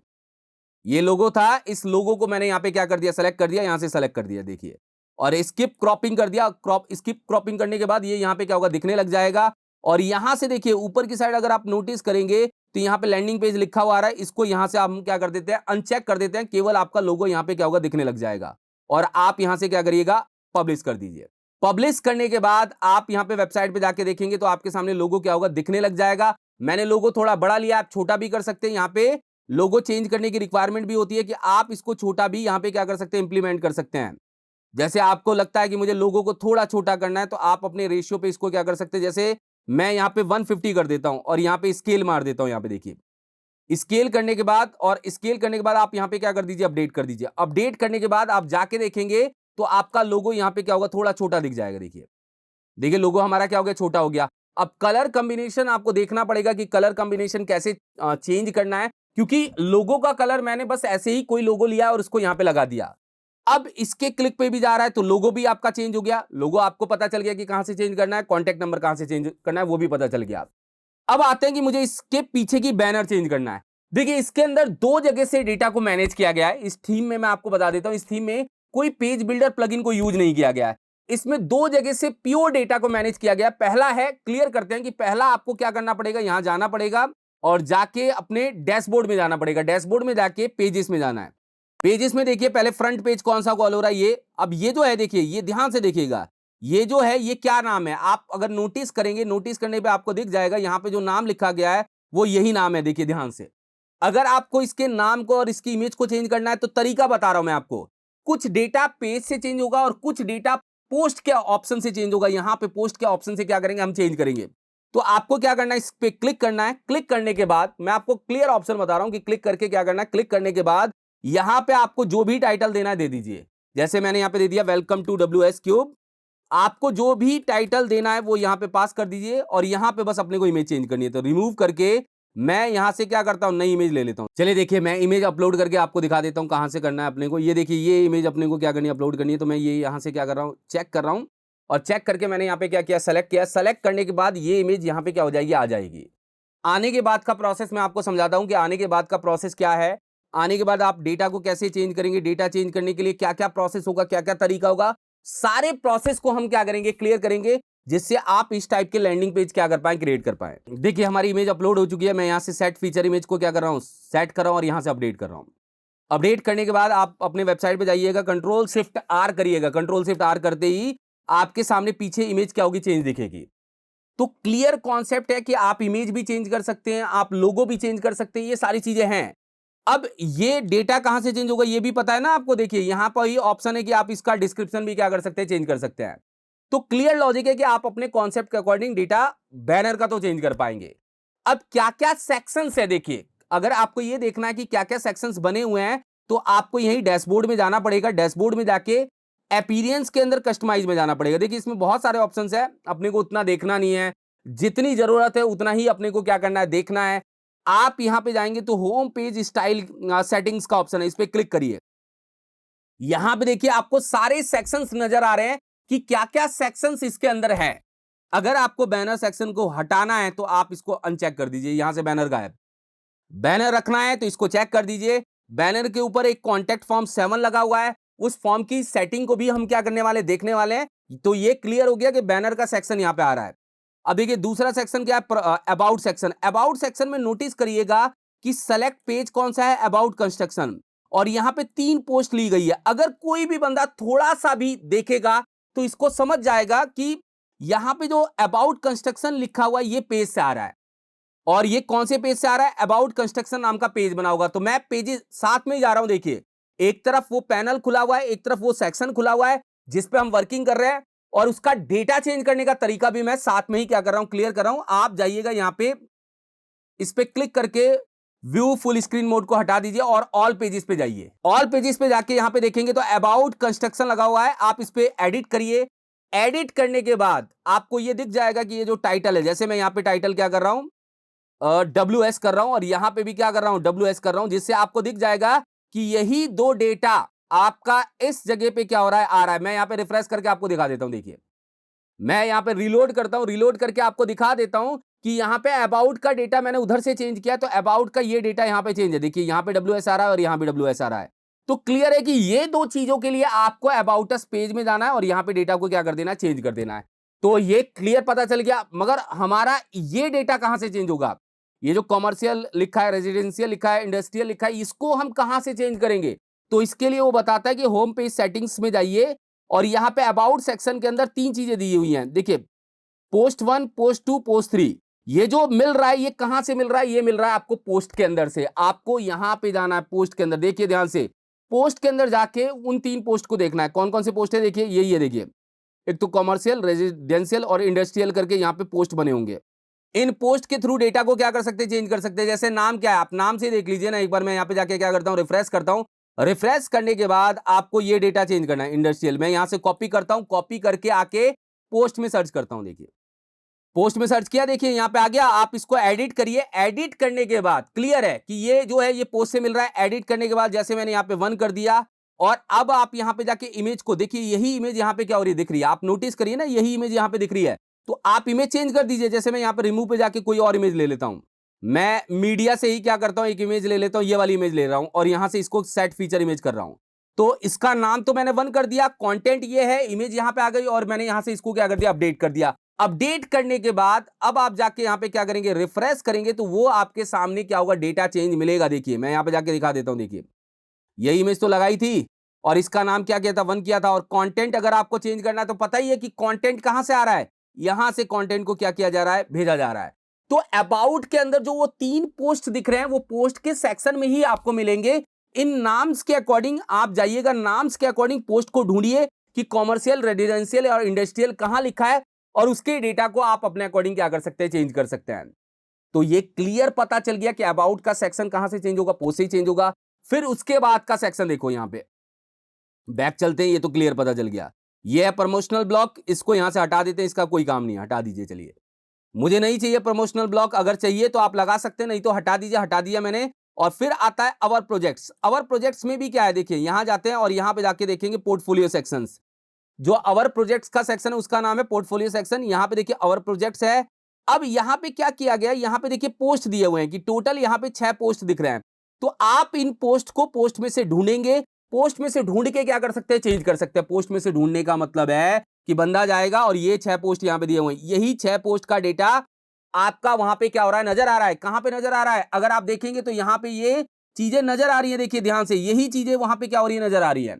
ये लोगो था, इस लोगो को मैंने यहां पे क्या कर दिया, सेलेक्ट कर दिया, यहां से सेलेक्ट कर दिया, देखिए, और स्किप क्रॉपिंग कर दिया। स्किप क्रॉपिंग करने के बाद ये यहां पे क्या होगा, दिखने लग जाएगा। और यहां से देखिए ऊपर की साइड अगर आप नोटिस करेंगे तो यहां पे लैंडिंग पेज लिखा हुआ आ रहा है, इसको यहां से हम क्या कर देते हैं, अनचेक कर देते हैं, केवल आपका लोगो यहां पे क्या होगा, दिखने लग जाएगा। और आप यहां से क्या करिएगा, पब्लिश कर दीजिए। पब्लिश करने के बाद आप यहां पे वेबसाइट पे जाके देखेंगे तो आपके सामने लोगो क्या होगा, दिखने लग जाएगा। मैंने लोगो थोड़ा बड़ा लिया, आप छोटा भी कर सकते हैं। यहां पे लोगो चेंज करने की रिक्वायरमेंट भी होती है कि आप इसको छोटा भी यहां पे क्या कर सकते हैं, इंप्लीमेंट कर सकते हैं। जैसे आपको लगता है कि मुझे लोगों को थोड़ा छोटा करना है, तो आप अपने रेशियो पे इसको क्या कर सकते हैं, जैसे मैं यहां पे 150 कर देता हूं और यहां पे स्केल मार देता हूं। यहां पे देखिए स्केल करने के बाद, और स्केल करने के बाद आप यहां पे क्या कर दीजिए, अपडेट कर दीजिए। अपडेट करने के बाद आप जाके देखेंगे तो आपका लोगो यहां पे क्या होगा, थोड़ा छोटा दिख जाएगा। देखिए देखिए लोगो हमारा क्या हो गया, छोटा हो गया। अब कलर कॉम्बिनेशन आपको देखना पड़ेगा कि कलर कॉम्बिनेशन कैसे चेंज करना है, क्योंकि लोगो का कलर मैंने बस ऐसे ही कोई लोगो लिया और उसको यहां पे लगा दिया। अब इसके क्लिक पे भी जा रहा है तो लोगो भी आपका चेंज हो गया। लोगो आपको पता चल गया कि कहां से चेंज करना है, कॉन्टैक्ट नंबर कहां से चेंज करना है वो भी पता चल गया। अब आते हैं कि मुझे इसके पीछे की बैनर चेंज करना है। देखिए इसके अंदर दो जगह से डेटा को मैनेज किया गया है। इस थीम में मैं आपको बता देता हूं, इस थीम में कोई पेज बिल्डर प्लगइन को यूज नहीं किया गया है। इसमें दो जगह से प्योर डेटा को मैनेज किया गया। पहला है, क्लियर करते हैं कि पहला आपको क्या करना पड़ेगा, यहां जाना पड़ेगा और जाके अपने डैशबोर्ड में जाना पड़ेगा। डैशबोर्ड में जाके पेजेस में जाना है। पेजेस में देखिए पहले फ्रंट पेज कौन सा कॉल हो रहा है, ये। अब ये जो है देखिए, ये ध्यान से देखिएगा, ये जो है ये क्या नाम है, आप अगर नोटिस करेंगे, नोटिस करने पे आपको दिख जाएगा यहां पे जो नाम लिखा गया है वो यही नाम है। देखिए ध्यान से, अगर आपको इसके नाम को और इसकी इमेज को चेंज करना है तो तरीका बता रहा हूं मैं आपको। कुछ डेटा पेज से चेंज होगा और कुछ डेटा पोस्ट के ऑप्शन से चेंज होगा। यहां पे पोस्ट के ऑप्शन से क्या करेंगे, हम चेंज करेंगे। तो आपको क्या करना है, इस पे क्लिक करना है। क्लिक करने के बाद मैं आपको क्लियर ऑप्शन बता रहा हूं कि क्लिक करके क्या करना है। क्लिक करने के बाद यहां पे आपको जो भी टाइटल देना है दे दीजिए। जैसे मैंने यहां पे दे दिया वेलकम टू WS क्यूब। आपको जो भी टाइटल देना है वो यहां पे पास कर दीजिए और यहां पे बस अपने को इमेज चेंज करनी है। तो रिमूव करके मैं यहां से क्या करता हूं, नई इमेज ले लेता हूं। चलिए देखिए मैं इमेज अपलोड करके आपको दिखा देता हूं कहां से करना है अपने को। ये देखिए ये इमेज अपने को क्या करनी है, अपलोड करनी है। तो मैं ये यहां से क्या कर रहा हूं, चेक कर रहा हूं, और चेक करके मैंने यहां पे क्या किया, सेलेक्ट किया। सेलेक्ट करने के बाद ये इमेज यहां पे क्या हो जाएगी, आ जाएगी। आने के बाद का प्रोसेस मैं आपको समझाता हूं कि आने के बाद का प्रोसेस क्या है। आने के बाद आप डेटा को कैसे चेंज करेंगे, डेटा चेंज करने के लिए क्या क्या प्रोसेस होगा, क्या क्या तरीका होगा, सारे प्रोसेस को हम क्या करेंगे, क्लियर करेंगे। जिससे आप इस टाइप के लैंडिंग पेज क्या कर पाए, क्रिएट कर पाए। देखिए हमारी इमेज अपलोड हो चुकी है। मैं यहाँ से सेट फीचर इमेज को क्या कर रहा हूँ, सेट कर रहा हूँ और यहाँ से अपडेट कर रहा हूँ। अपडेट करने के बाद आप अपने वेबसाइट पे जाइएगा, कंट्रोल शिफ्ट आर करिएगा। कंट्रोल शिफ्ट आर करते ही आपके सामने पीछे इमेज क्या होगी, चेंज दिखेगी। तो क्लियर कॉन्सेप्ट है कि आप इमेज भी चेंज कर सकते हैं, आप लोगो भी चेंज कर सकते हैं, ये सारी चीजें हैं। अब ये डेटा कहां से चेंज होगा ये भी पता है ना आपको। देखिए यहां पर ही ऑप्शन है कि आप इसका डिस्क्रिप्शन भी क्या कर सकते हैं, चेंज कर सकते हैं। तो क्लियर लॉजिक है कि आप अपने कॉन्सेप्ट के अकॉर्डिंग डेटा बैनर का तो चेंज कर पाएंगे। अब क्या क्या सेक्शंस है, देखिए अगर आपको ये देखना है कि क्या क्या सेक्शंस बने हुए हैं तो आपको यही डैशबोर्ड में जाना पड़ेगा। डैशबोर्ड में जाके अपीयरेंस के अंदर कस्टमाइज में जाना पड़ेगा। देखिए इसमें बहुत सारे ऑप्शंस है, अपने को उतना देखना नहीं है, जितनी जरूरत है उतना ही अपने को क्या करना है, देखना है। आप यहां पे जाएंगे तो होम पेज स्टाइल सेटिंग्स का ऑप्शन है, इस पे क्लिक करिए। यहां पे देखिए आपको सारे सेक्शंस नजर आ रहे हैं कि क्या क्या सेक्शंस इसके अंदर है। अगर आपको बैनर सेक्शन को हटाना है तो आप इसको अनचेक कर दीजिए, यहां से बैनर गायब। बैनर रखना है तो इसको चेक कर दीजिए। बैनर के ऊपर एक कॉन्टैक्ट फॉर्म 7 लगा हुआ है, उस फॉर्म की सेटिंग को भी हम क्या करने वाले, देखने वाले हैं। तो ये क्लियर हो गया कि बैनर का सेक्शन यहां पे आ रहा है। अब देखिए दूसरा सेक्शन क्या है, अबाउट सेक्शन। अबाउट सेक्शन में नोटिस करिएगा कि सेलेक्ट पेज कौन सा है, अबाउट कंस्ट्रक्शन। और यहां पे 3 पोस्ट ली गई है। अगर कोई भी बंदा थोड़ा सा भी देखेगा तो इसको समझ जाएगा कि यहां पे जो अबाउट कंस्ट्रक्शन लिखा हुआ है ये पेज से आ रहा है। और ये कौन से पेज से आ रहा है, अबाउट कंस्ट्रक्शन नाम का पेज बना होगा। तो मैं पेजेस साथ में ही जा रहा हूं। देखिए एक तरफ वो पैनल खुला हुआ है, एक तरफ वो सेक्शन खुला हुआ है जिस पे हम वर्किंग कर रहे हैं, और उसका डेटा चेंज करने का तरीका भी मैं साथ में ही क्या कर रहा हूं, क्लियर कर रहा हूं। आप जाइएगा यहां पे, इस पे क्लिक करके व्यू फुल स्क्रीन मोड को हटा दीजिए और ऑल पेजेस पे जाइए। ऑल पेजेस पे जाके यहां पे देखेंगे तो अबाउट कंस्ट्रक्शन लगा हुआ है, आप इस पे एडिट करिए। एडिट करने के बाद आपको ये दिख जाएगा कि ये जो टाइटल है, जैसे मैं यहां पे टाइटल क्या कर रहा हूं, WS कर रहा हूं, और यहां पे भी क्या कर रहा हूं, WS कर रहा हूं, जिससे आपको दिख जाएगा कि यही 2 डेटा आपका इस जगह पे क्या हो रहा है, आ रहा है। मैं यहां पे रिफ्रेश करके आपको दिखा देता हूं। देखिए मैं यहां पे रिलोड करता हूं, रिलोड करके आपको दिखा देता हूं कि यहां पे अबाउट का डेटा मैंने उधर से चेंज किया, तो अबाउट का ये डेटा यहां पे चेंज है। देखिए यहां पे WS आ रहा है और यहां पे WS आ रहा है। तो क्लियर है कि ये 2 चीजों के लिए आपको अबाउट अस पेज में जाना है और यहां पे डेटा को क्या कर देना है, चेंज कर देना है। तो ये क्लियर पता चल गया। मगर हमारा ये डेटा कहां से चेंज होगा, ये जो कमर्शियल लिखा है, रेजिडेंशियल लिखा है, इंडस्ट्रियल लिखा है, इसको हम कहां से चेंज करेंगे। तो इसके लिए वो बताता है कि होम पेज सेटिंग्स में जाइए और यहां पे अबाउट सेक्शन के अंदर 3 चीजें दी हुई हैं। देखिए पोस्ट 1, पोस्ट 2, पोस्ट 3, ये जो मिल रहा है ये कहां से मिल रहा है, ये मिल रहा है आपको पोस्ट के अंदर से। आपको यहां पे जाना है पोस्ट के अंदर। देखिए ध्यान से, पोस्ट के अंदर जाके उन 3 पोस्ट को देखना है। कौन कौन से पोस्ट है, देखिए यही है। देखिए एक तो कमर्शियल, रेजिडेंशियल और इंडस्ट्रियल करके यहां पे पोस्ट बने होंगे। इन पोस्ट के थ्रू डेटा को क्या कर सकते हैं, चेंज कर सकते हैं। जैसे नाम क्या है, आप नाम से देख लीजिए ना एक बार। मैं यहां पे जाके क्या करता हूं, रिफ्रेश करता हूं। रिफ्रेश करने के बाद आपको ये डेटा चेंज करना है, इंडस्ट्रियल। मैं यहां से कॉपी करता हूं, कॉपी करके आके पोस्ट में सर्च करता हूं। देखिए पोस्ट में सर्च किया, देखिए यहां पे आ गया। आप इसको एडिट करिए। एडिट करने के बाद क्लियर है कि ये जो है ये पोस्ट से मिल रहा है। एडिट करने के बाद जैसे मैंने यहां पे 1 कर दिया, और अब आप यहां पे जाके इमेज को देखिए, यही इमेज यहां पे क्या हो रही है, दिख रही है। आप नोटिस करिए ना, यही इमेज यहां पे दिख रही है। तो आप इमेज चेंज कर दीजिए। जैसे मैं यहां पे रिमूव पे जाके कोई और इमेज ले लेता हूं। मैं मीडिया से ही क्या करता हूं, एक इमेज ले लेता हूं, ये वाली इमेज ले रहा हूं और यहां से इसको सेट फीचर इमेज कर रहा हूं। तो इसका नाम तो मैंने 1 कर दिया, कंटेंट ये है, इमेज यहां पे आ गई, और मैंने यहां से इसको क्या कर दिया, अपडेट कर दिया। अपडेट करने के बाद अब आप जाके यहां पे क्या करेंगे, रिफ्रेश करेंगे, तो वो आपके सामने क्या होगा, डेटा चेंज मिलेगा। देखिए मैं यहां पे जाके दिखा देता हूं। देखिए ये इमेज तो लगाई थी और इसका नाम क्या किया था, 1 किया था। और कंटेंट अगर आपको चेंज करना है तो पता ही है कि कंटेंट कहां से आ रहा है, यहां से कंटेंट को क्या किया जा रहा है, भेजा जा रहा है। तो अबाउट के अंदर जो वो 3 पोस्ट दिख रहे हैं वो पोस्ट के सेक्शन में ही आपको मिलेंगे। इन नाम्स के अकॉर्डिंग आप जाइएगा, नाम्स के अकॉर्डिंग पोस्ट को ढूंढिए कि कॉमर्शियल, रेजिडेंशियल और इंडस्ट्रियल कहां लिखा है, और उसके डेटा को आप अपने अकॉर्डिंग क्या कर सकते हैं, चेंज कर सकते हैं। तो ये क्लियर पता चल गया कि अबाउट का सेक्शन कहां से चेंज होगा, पोस्ट से ही चेंज होगा। फिर उसके बाद का सेक्शन देखो, यहां पे बैक चलते हैं, ये तो क्लियर पता चल गया। ये है प्रमोशनल ब्लॉक, इसको यहां से हटा देते हैं, इसका कोई काम नहीं है, हटा दीजिए। चलिए मुझे नहीं चाहिए प्रमोशनल ब्लॉक, अगर चाहिए तो आप लगा सकते हैं, नहीं तो हटा दीजिए। हटा दिया मैंने। और फिर आता है अवर प्रोजेक्ट्स। अवर प्रोजेक्ट्स में भी क्या है, देखिए यहां जाते हैं और यहां पे जाके देखेंगे पोर्टफोलियो सेक्शंस। जो अवर प्रोजेक्ट्स का सेक्शन है उसका नाम है पोर्टफोलियो सेक्शन। यहां पे देखिए अवर प्रोजेक्ट्स है। अब यहां पे क्या किया गया है, यहां पे देखिए पोस्ट दिए हुए हैं कि टोटल यहां पे 6 पोस्ट दिख रहे हैं। तो आप इन पोस्ट को पोस्ट में से ढूंढेंगे। पोस्ट में से ढूंढ के क्या कर सकते हैं, चेंज कर सकते हैं। पोस्ट में से ढूंढने का मतलब है कि बंदा जाएगा और ये 6 पोस्ट यहां पे दिए हुए हैं, यही 6 पोस्ट का डेटा आपका वहां पे क्या हो रहा है, नजर आ रहा है। कहां पे नजर आ रहा है, अगर आप देखेंगे तो यहां पे ये चीजें नजर आ रही है, देखिए ध्यान से, यही चीजें वहां पे क्या हो रही है, नजर आ रही है।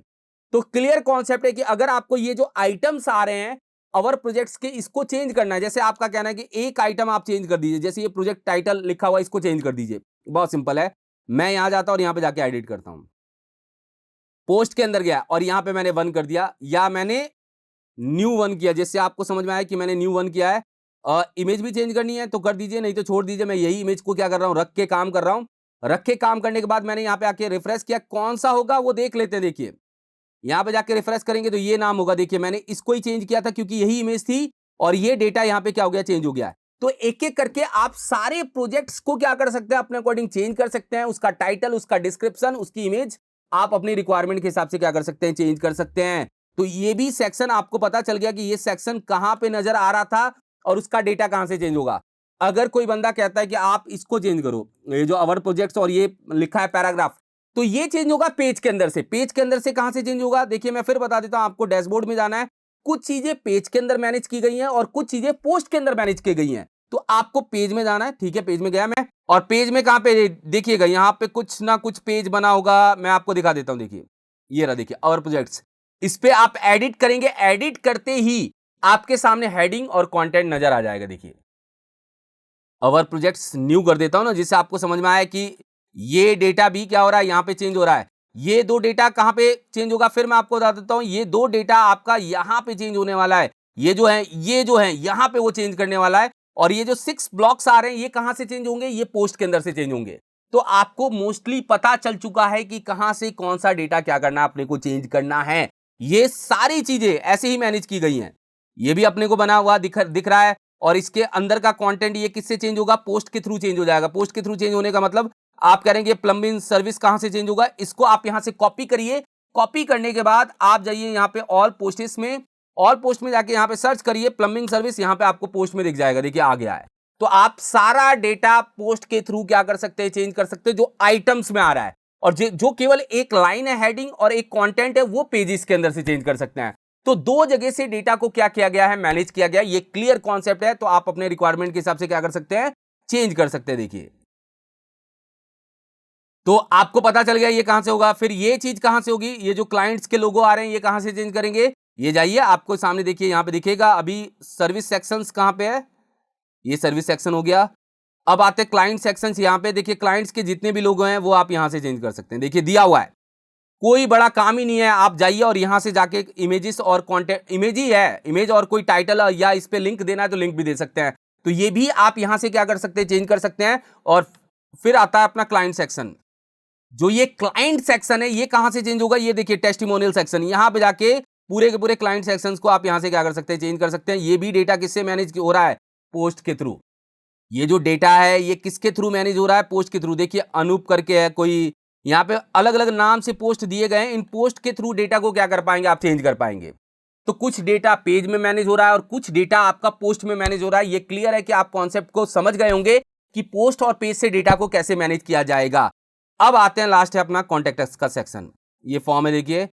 तो क्लियर कॉन्सेप्ट है कि अगर आपको ये जो आइटम्स आ रहे हैं अवर प्रोजेक्ट्स के, इसको चेंज करना है। जैसे आपका कहना है कि एक आइटम आप चेंज कर दीजिए, जैसे ये प्रोजेक्ट टाइटल लिखा हुआ है, इसको चेंज कर दीजिए। बहुत सिंपल है, मैं यहां जाता हूं और यहां पे जाके एडिट करता हूं, पोस्ट के अंदर गया और यहां पे मैंने 1 कर दिया, या मैंने न्यू 1 किया, जिससे आपको समझ में आया कि मैंने न्यू 1 किया है। इमेज भी चेंज करनी है तो कर दीजिए, नहीं तो छोड़ दीजिए। मैं यही इमेज को क्या कर रहा हूं, रख के काम कर रहा हूं। रख के काम करने के बाद मैंने यहां पे आके रिफ्रेश किया, कौन सा होगा वो देख लेते हैं। देखिए यहां पे जाके रिफ्रेश करेंगे तो ये नाम होगा, देखिए मैंने इसको ही चेंज किया था क्योंकि यही इमेज थी और ये डेटा यहां पे क्या हो गया, चेंज हो गया है। तो एक एक करके आप सारे प्रोजेक्ट्स को क्या कर सकते हैं, अपने अकॉर्डिंग चेंज कर सकते हैं। उसका टाइटल, उसका डिस्क्रिप्शन, उसकी इमेज आप अपनी रिक्वायरमेंट के हिसाब से क्या कर सकते हैं, चेंज कर सकते हैं। तो ये भी सेक्शन आपको पता चल गया कि ये सेक्शन कहां पे नजर आ रहा था और उसका डेटा कहां से चेंज होगा। अगर कोई बंदा कहता है कि आप इसको चेंज करो, ये जो अवर प्रोजेक्ट्स और ये लिखा है पैराग्राफ, तो ये चेंज होगा पेज के अंदर से। पेज के अंदर से कहां से चेंज होगा, देखिए मैं फिर बता देता हूं आपको। डैशबोर्ड में जाना है, कुछ चीजें पेज के अंदर मैनेज की गई हैं और कुछ चीजें पोस्ट के अंदर मैनेज की गई हैं। तो आपको पेज में जाना है, ठीक है, पेज में गया मैं, और पेज में कहां पे देखिएगा, यहां पे कुछ ना कुछ पेज बना होगा, मैं आपको दिखा देता हूं। देखिए ये रहा, देखिए अवर प्रोजेक्ट्स, इस पे आप एडिट करेंगे, एडिट करते ही आपके सामने हेडिंग और कंटेंट नजर आ जाएगा। देखिए अवर प्रोजेक्ट्स न्यू कर देता हूं ना, जिससे आपको समझ में आया कि ये डेटा भी क्या हो रहा है, यहां पे चेंज हो रहा है। ये 2 डेटा कहां पे चेंज होगा, फिर मैं आपको बता देता हूं। ये 2 डेटा आपका यहां पे चेंज होने वाला है, ये जो है यहां पे वो चेंज करने वाला है। और ये जो 6 ब्लॉक्स आ रहे हैं, ये कहां से चेंज होंगे, ये पोस्ट के अंदर से चेंज होंगे। तो आपको मोस्टली पता चल चुका है कि कहां से कौन सा डेटा क्या करना है, अपने को चेंज करना है। ये सारी चीजें ऐसे ही मैनेज की गई हैं। ये भी अपने को बना हुआ दिख रहा है। और इसके अंदर का कंटेंट ये किससे चेंज होगा, पोस्ट के थ्रू चेंज हो जाएगा। पोस्ट के थ्रू चेंज होने का मतलब आप कह रहे हैं कि प्लम्बिंग सर्विस कहां से चेंज होगा, इसको आप यहां से कॉपी करिए। कॉपी करने के बाद आप जाइए यहां पे ऑल पोस्ट्स में, ऑल पोस्ट में जाके यहां पे सर्च करिए प्लम्बिंग सर्विस, यहां पे आपको पोस्ट में दिख जाएगा। देखिए आ गया है। तो आप सारा डेटा पोस्ट के थ्रू क्या कर सकते हैं, चेंज कर सकते हैं, जो आइटम्स में आ रहा है। और जो केवल एक लाइन है, हेडिंग, और एक कंटेंट है, वो पेजेस के अंदर से चेंज कर सकते हैं। तो 2 जगह से डेटा को क्या किया गया है, मैनेज किया गया है। ये क्लियर कॉन्सेप्ट है। तो आप अपने रिक्वायरमेंट के हिसाब से क्या कर सकते हैं, चेंज कर सकते हैं। देखिए तो आपको पता चल गया ये कहां से होगा। फिर ये चीज कहां से होगी, ये जो क्लाइंट्स के लोगो आ रहे हैं, ये कहां से चेंज करेंगे, ये जाइए आपको सामने देखिए यहां पे दिखेगा। अभी सर्विस सेक्शंस कहां पे है, ये सर्विस सेक्शन हो गया। अब आते हैं क्लाइंट सेक्शंस, यहां पे देखिए क्लाइंट्स के जितने भी लोगो हैं वो आप यहां से चेंज कर सकते हैं। देखिए दिया हुआ है, कोई बड़ा काम ही नहीं है। आप जाइए और यहां से जाके इमेजेस और कंटेंट, इमेज ही है, इमेज और कोई टाइटल या इस पे लिंक देना है तो लिंक भी दे सकते हैं। तो ये भी आप यहां से क्या कर सकते हैं, चेंज कर सकते हैं। और फिर आता है अपना क्लाइंट सेक्शन। जो ये क्लाइंट सेक्शन है, ये कहां से चेंज होगा, ये देखिए टेस्टिमोनियल सेक्शन। यहां पे जाके पूरे के पूरे क्लाइंट सेक्शंस को आप यहां से क्या कर सकते हैं, चेंज कर सकते हैं। ये भी डेटा किससे मैनेज हो रहा है, पोस्ट के थ्रू। ये जो डेटा है ये किसके थ्रू मैनेज हो रहा है, पोस्ट के थ्रू। देखिए अनूप करके है कोई, यहाँ पे अलग अलग नाम से पोस्ट दिए गए हैं। इन पोस्ट के थ्रू डेटा को क्या कर पाएंगे, आप चेंज कर पाएंगे। तो कुछ डेटा पेज में मैनेज हो रहा है और कुछ डेटा आपका पोस्ट में मैनेज हो रहा है। ये क्लियर है कि आप कॉन्सेप्ट को समझ गए होंगे कि पोस्ट और पेज से डेटा को कैसे मैनेज किया जाएगा। अब आते हैं, लास्ट है अपना कॉन्टेक्ट का सेक्शन। ये फॉर्म है देखिए।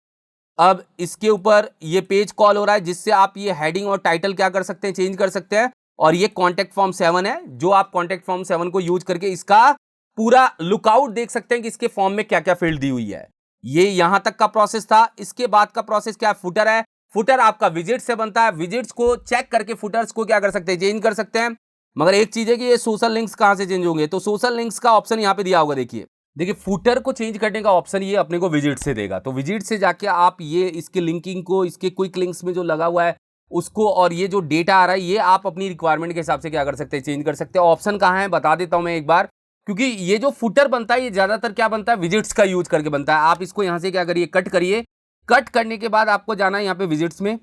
अब इसके ऊपर ये पेज कॉल हो रहा है, जिससे आप ये हेडिंग और टाइटल क्या कर सकते हैं, चेंज कर सकते हैं। और ये कॉन्टेक्ट फॉर्म 7 है, जो आप कॉन्टेक्ट फॉर्म 7 को यूज करके इसका पूरा लुकआउट देख सकते हैं कि इसके फॉर्म में क्या क्या फील्ड दी हुई है। ये यहां तक का प्रोसेस था। इसके बाद का प्रोसेस क्या है, फुटर है। फुटर आपका विजिट से बनता है। विजिट्स को चेक करके फुटर्स को क्या कर सकते हैं, चेंज कर सकते हैं। मगर एक चीज है कि ये सोशल लिंक्स कहां से चेंज होंगे, तो सोशल लिंक्स का ऑप्शन यहां पे दिया होगा। देखिए फुटर को चेंज करने का ऑप्शन ये अपने को विजिट से देगा। तो विजिट से जाके आप ये इसके लिंकिंग को, इसके क्विक लिंक्स में जो लगा हुआ है उसको, और ये जो डेटा आ रहा है ये आप अपनी रिक्वायरमेंट के हिसाब से क्या कर सकते हैं, चेंज कर सकते हैं। ऑप्शन कहाँ है बता देता हूं मैं एक बार, क्योंकि ये जो फुटर बनता है ये ज्यादातर क्या बनता है, विजिट्स का यूज करके बनता है। आप इसको यहां से क्या करिए, कट करिए। कट करने के बाद आपको जाना है यहाँ पे विजिट्स में।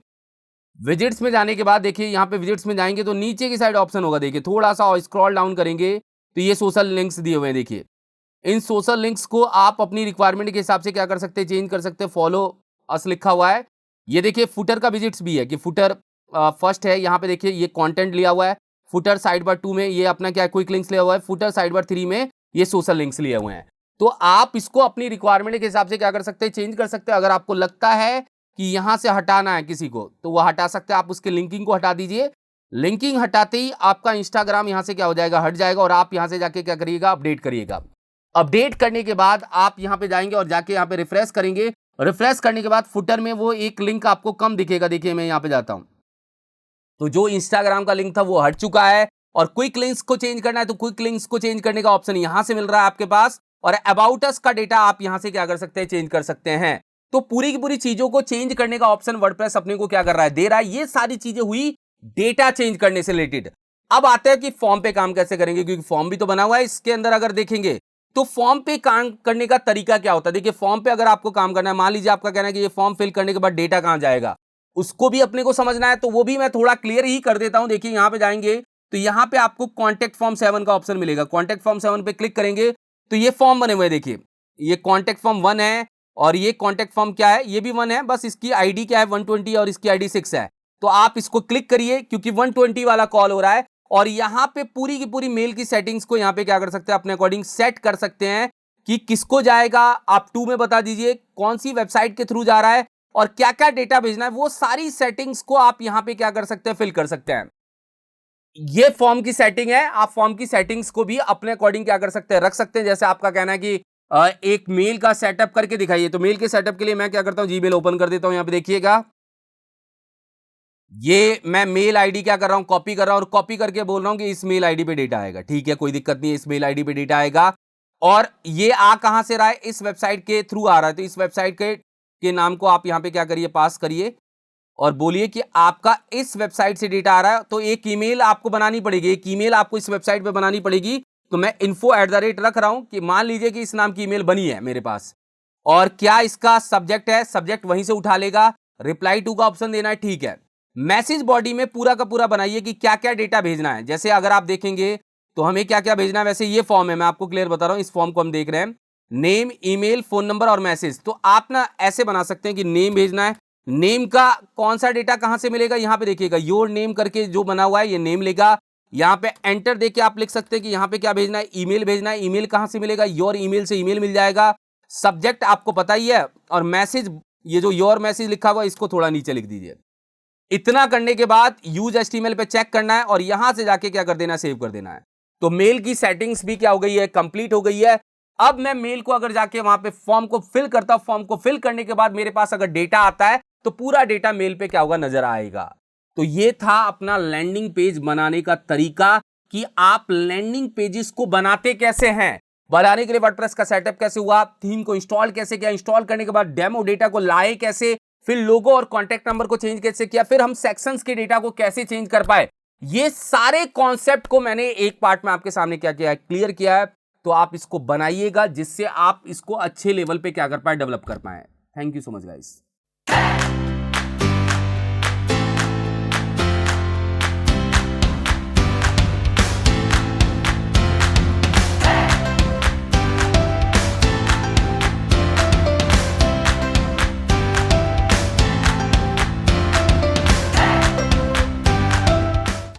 विजिट्स में जाने के बाद देखिए यहाँ पे विजिट्स में जाएंगे तो नीचे की साइड ऑप्शन होगा। देखिए थोड़ा सा स्क्रॉल डाउन करेंगे तो ये सोशल लिंक्स दिए हुए हैं। देखिए इन सोशल लिंक्स को आप अपनी रिक्वायरमेंट के हिसाब से क्या कर सकते हैं, चेंज कर सकते हैं। फॉलो अस लिखा हुआ है। ये देखिए फुटर का विजिट्स भी है कि फुटर फर्स्ट है। यहाँ पे देखिए ये कंटेंट लिया हुआ है। फुटर साइड बार 2 में ये अपना क्या क्विक लिंक्स लिया हुआ है। फुटर साइड बार 3 में ये सोशल लिंक्स लिए हुए हैं। तो आप इसको अपनी रिक्वायरमेंट के हिसाब से क्या कर सकते हैं, चेंज कर सकते हैं। अगर आपको लगता है कि यहां से हटाना है किसी को तो वो हटा सकते हैं, आप उसके लिंकिंग को हटा दीजिए। लिंकिंग हटाते ही आपका इंस्टाग्राम यहां से क्या हो जाएगा, हट जाएगा और आप यहां से जाके क्या करिएगा, अपडेट करिएगा। अपडेट करने के बाद आप यहां पे जाएंगे और जाके यहां पे रिफ्रेश करेंगे। रिफ्रेश करने के बाद फुटर में वो एक लिंक आपको कम दिखेगा, देखिए मैं यहां पे जाता हूं तो जो इंस्टाग्राम का लिंक था वो हट चुका है और क्विक लिंक्स को चेंज करना है तो क्विक लिंक्स को चेंज करने का ऑप्शन यहां से मिल रहा है आपके पास और अबाउट अस का डेटा आप यहां से क्या कर सकते हैं, चेंज कर सकते हैं। तो पूरी की पूरी चीजों को चेंज करने का ऑप्शन वर्डप्रेस अपने को क्या कर रहा है, दे रहा है। ये सारी चीजें हुई डेटा चेंज करने से रिलेटेड। अब आते हैं कि फॉर्म पे काम कैसे करेंगे, क्योंकि फॉर्म भी तो बना हुआ है इसके अंदर। अगर देखेंगे तो फॉर्म पे काम करने का तरीका क्या होता है। देखिए फॉर्म पे अगर आपको काम करना है, मान लीजिए आपका कहना है कि ये फॉर्म फिल करने के बाद डेटा कहां जाएगा, उसको भी अपने को समझना है, तो वो भी मैं थोड़ा क्लियर ही कर देता हूं। देखिए यहां पे जाएंगे तो यहां पे आपको कॉन्टैक्ट फॉर्म 7 का ऑप्शन मिलेगा। कॉन्टैक्ट फॉर्म 7 पे क्लिक करेंगे तो ये फॉर्म बने हुए हैं। देखिए ये कॉन्टैक्ट फॉर्म 1 है और ये कॉन्टैक्ट फॉर्म क्या है, ये भी 1 है, बस इसकी आईडी क्या है 120 और इसकी आईडी 6 है। तो आप इसको क्लिक करिए क्योंकि 120 वाला कॉल हो रहा है और यहां पे पूरी की पूरी मेल की सेटिंग्स को यहां पे क्या कर सकते हैं, अपने अकॉर्डिंग सेट कर सकते हैं कि किसको जाएगा। आप 2 में बता दीजिए कौन सी वेबसाइट के थ्रू जा रहा है और क्या क्या डेटा भेजना है, वो सारी सेटिंग्स को आप यहां पे क्या कर सकते हैं, फिल कर सकते हैं। ये फॉर्म की सेटिंग है। आप फॉर्म की सेटिंग्स को भी अपने अकॉर्डिंग क्या कर सकते हैं, रख सकते हैं। जैसे आपका कहना है कि एक मेल का सेटअप करके दिखाइए, तो मेल के सेटअप के लिए मैं क्या करता हूं, जीमेल ओपन कर देता हूं। यहां पे देखिएगा ये मैं मेल आईडी क्या कर रहा हूं, कॉपी कर रहा हूं और कॉपी करके बोल रहा हूं कि इस मेल आईडी पे डेटा आएगा। ठीक है, कोई दिक्कत नहीं है, इस मेल आईडी पे डेटा आएगा। और ये आ कहां से रहा है, इस वेबसाइट के थ्रू आ रहा है। तो इस वेबसाइट के नाम को आप यहां पे क्या करिए, पास करिए और बोलिए कि आपका इस वेबसाइट से डेटा आ रहा है। तो एक ईमेल आपको बनानी पड़ेगी, एक ईमेल आपको इस वेबसाइट पे बनानी पड़ेगी। तो मैं info@ रख रहा हूं कि मान लीजिए कि इस नाम की ईमेल बनी है मेरे पास और क्या इसका सब्जेक्ट है, सब्जेक्ट वहीं से उठा लेगा। रिप्लाई टू का ऑप्शन देना है, ठीक है। मैसेज बॉडी में पूरा का पूरा बनाइए कि क्या क्या डेटा भेजना है। जैसे अगर आप देखेंगे तो हमें क्या क्या भेजना है, वैसे ये फॉर्म है, मैं आपको क्लियर बता रहा हूं। इस फॉर्म को हम देख रहे हैं, नेम, ईमेल, फोन नंबर और मैसेज। तो आप ना ऐसे बना सकते हैं कि नेम भेजना है, नेम का कौन सा डेटा कहां से मिलेगा, यहां पे देखिएगा योर नेम करके जो बना हुआ है ये नेम लेगा। यहां पे एंटर देके आप लिख सकते हैं कि यहां पे क्या भेजना है, ईमेल भेजना है। ईमेल कहां से मिलेगा, योर ईमेल से ईमेल मिल जाएगा। सब्जेक्ट आपको पता ही है और मैसेज, ये जो योर मैसेज लिखा हुआ है इसको थोड़ा नीचे लिख दीजिए। इतना करने के बाद यूज एचटीएमएल पे चेक करना है और यहां से जाके क्या कर देना है, सेव कर देना है। तो मेल की सेटिंग्स भी क्या हो गई है, कंप्लीट हो गई है। अब मैं मेल को अगर जाके वहां पे फॉर्म को फिल करता हूं, फॉर्म को फिल करने के बाद मेरे पास अगर डेटा आता है तो पूरा डेटा मेल पे क्या होगा, नजर आएगा। तो ये था अपना लैंडिंग पेज बनाने का तरीका कि आप लैंडिंग पेजेस को बनाते कैसे हैं। बनाने के लिए वर्डप्रेस का सेटअप कैसे हुआ, थीम को इंस्टॉल कैसे किया, इंस्टॉल करने के बाद डेमो डेटा को लाए कैसे, फिर लोगो और कॉन्टैक्ट नंबर को चेंज कैसे किया, फिर हम सेक्शंस के डेटा को कैसे चेंज कर पाए। ये सारे कॉन्सेप्ट को मैंने एक पार्ट में आपके सामने क्या किया है, क्लियर किया है। तो आप इसको बनाइएगा जिससे आप इसको अच्छे लेवल पे क्या कर पाए, डेवलप कर पाए। Thank you so much guys.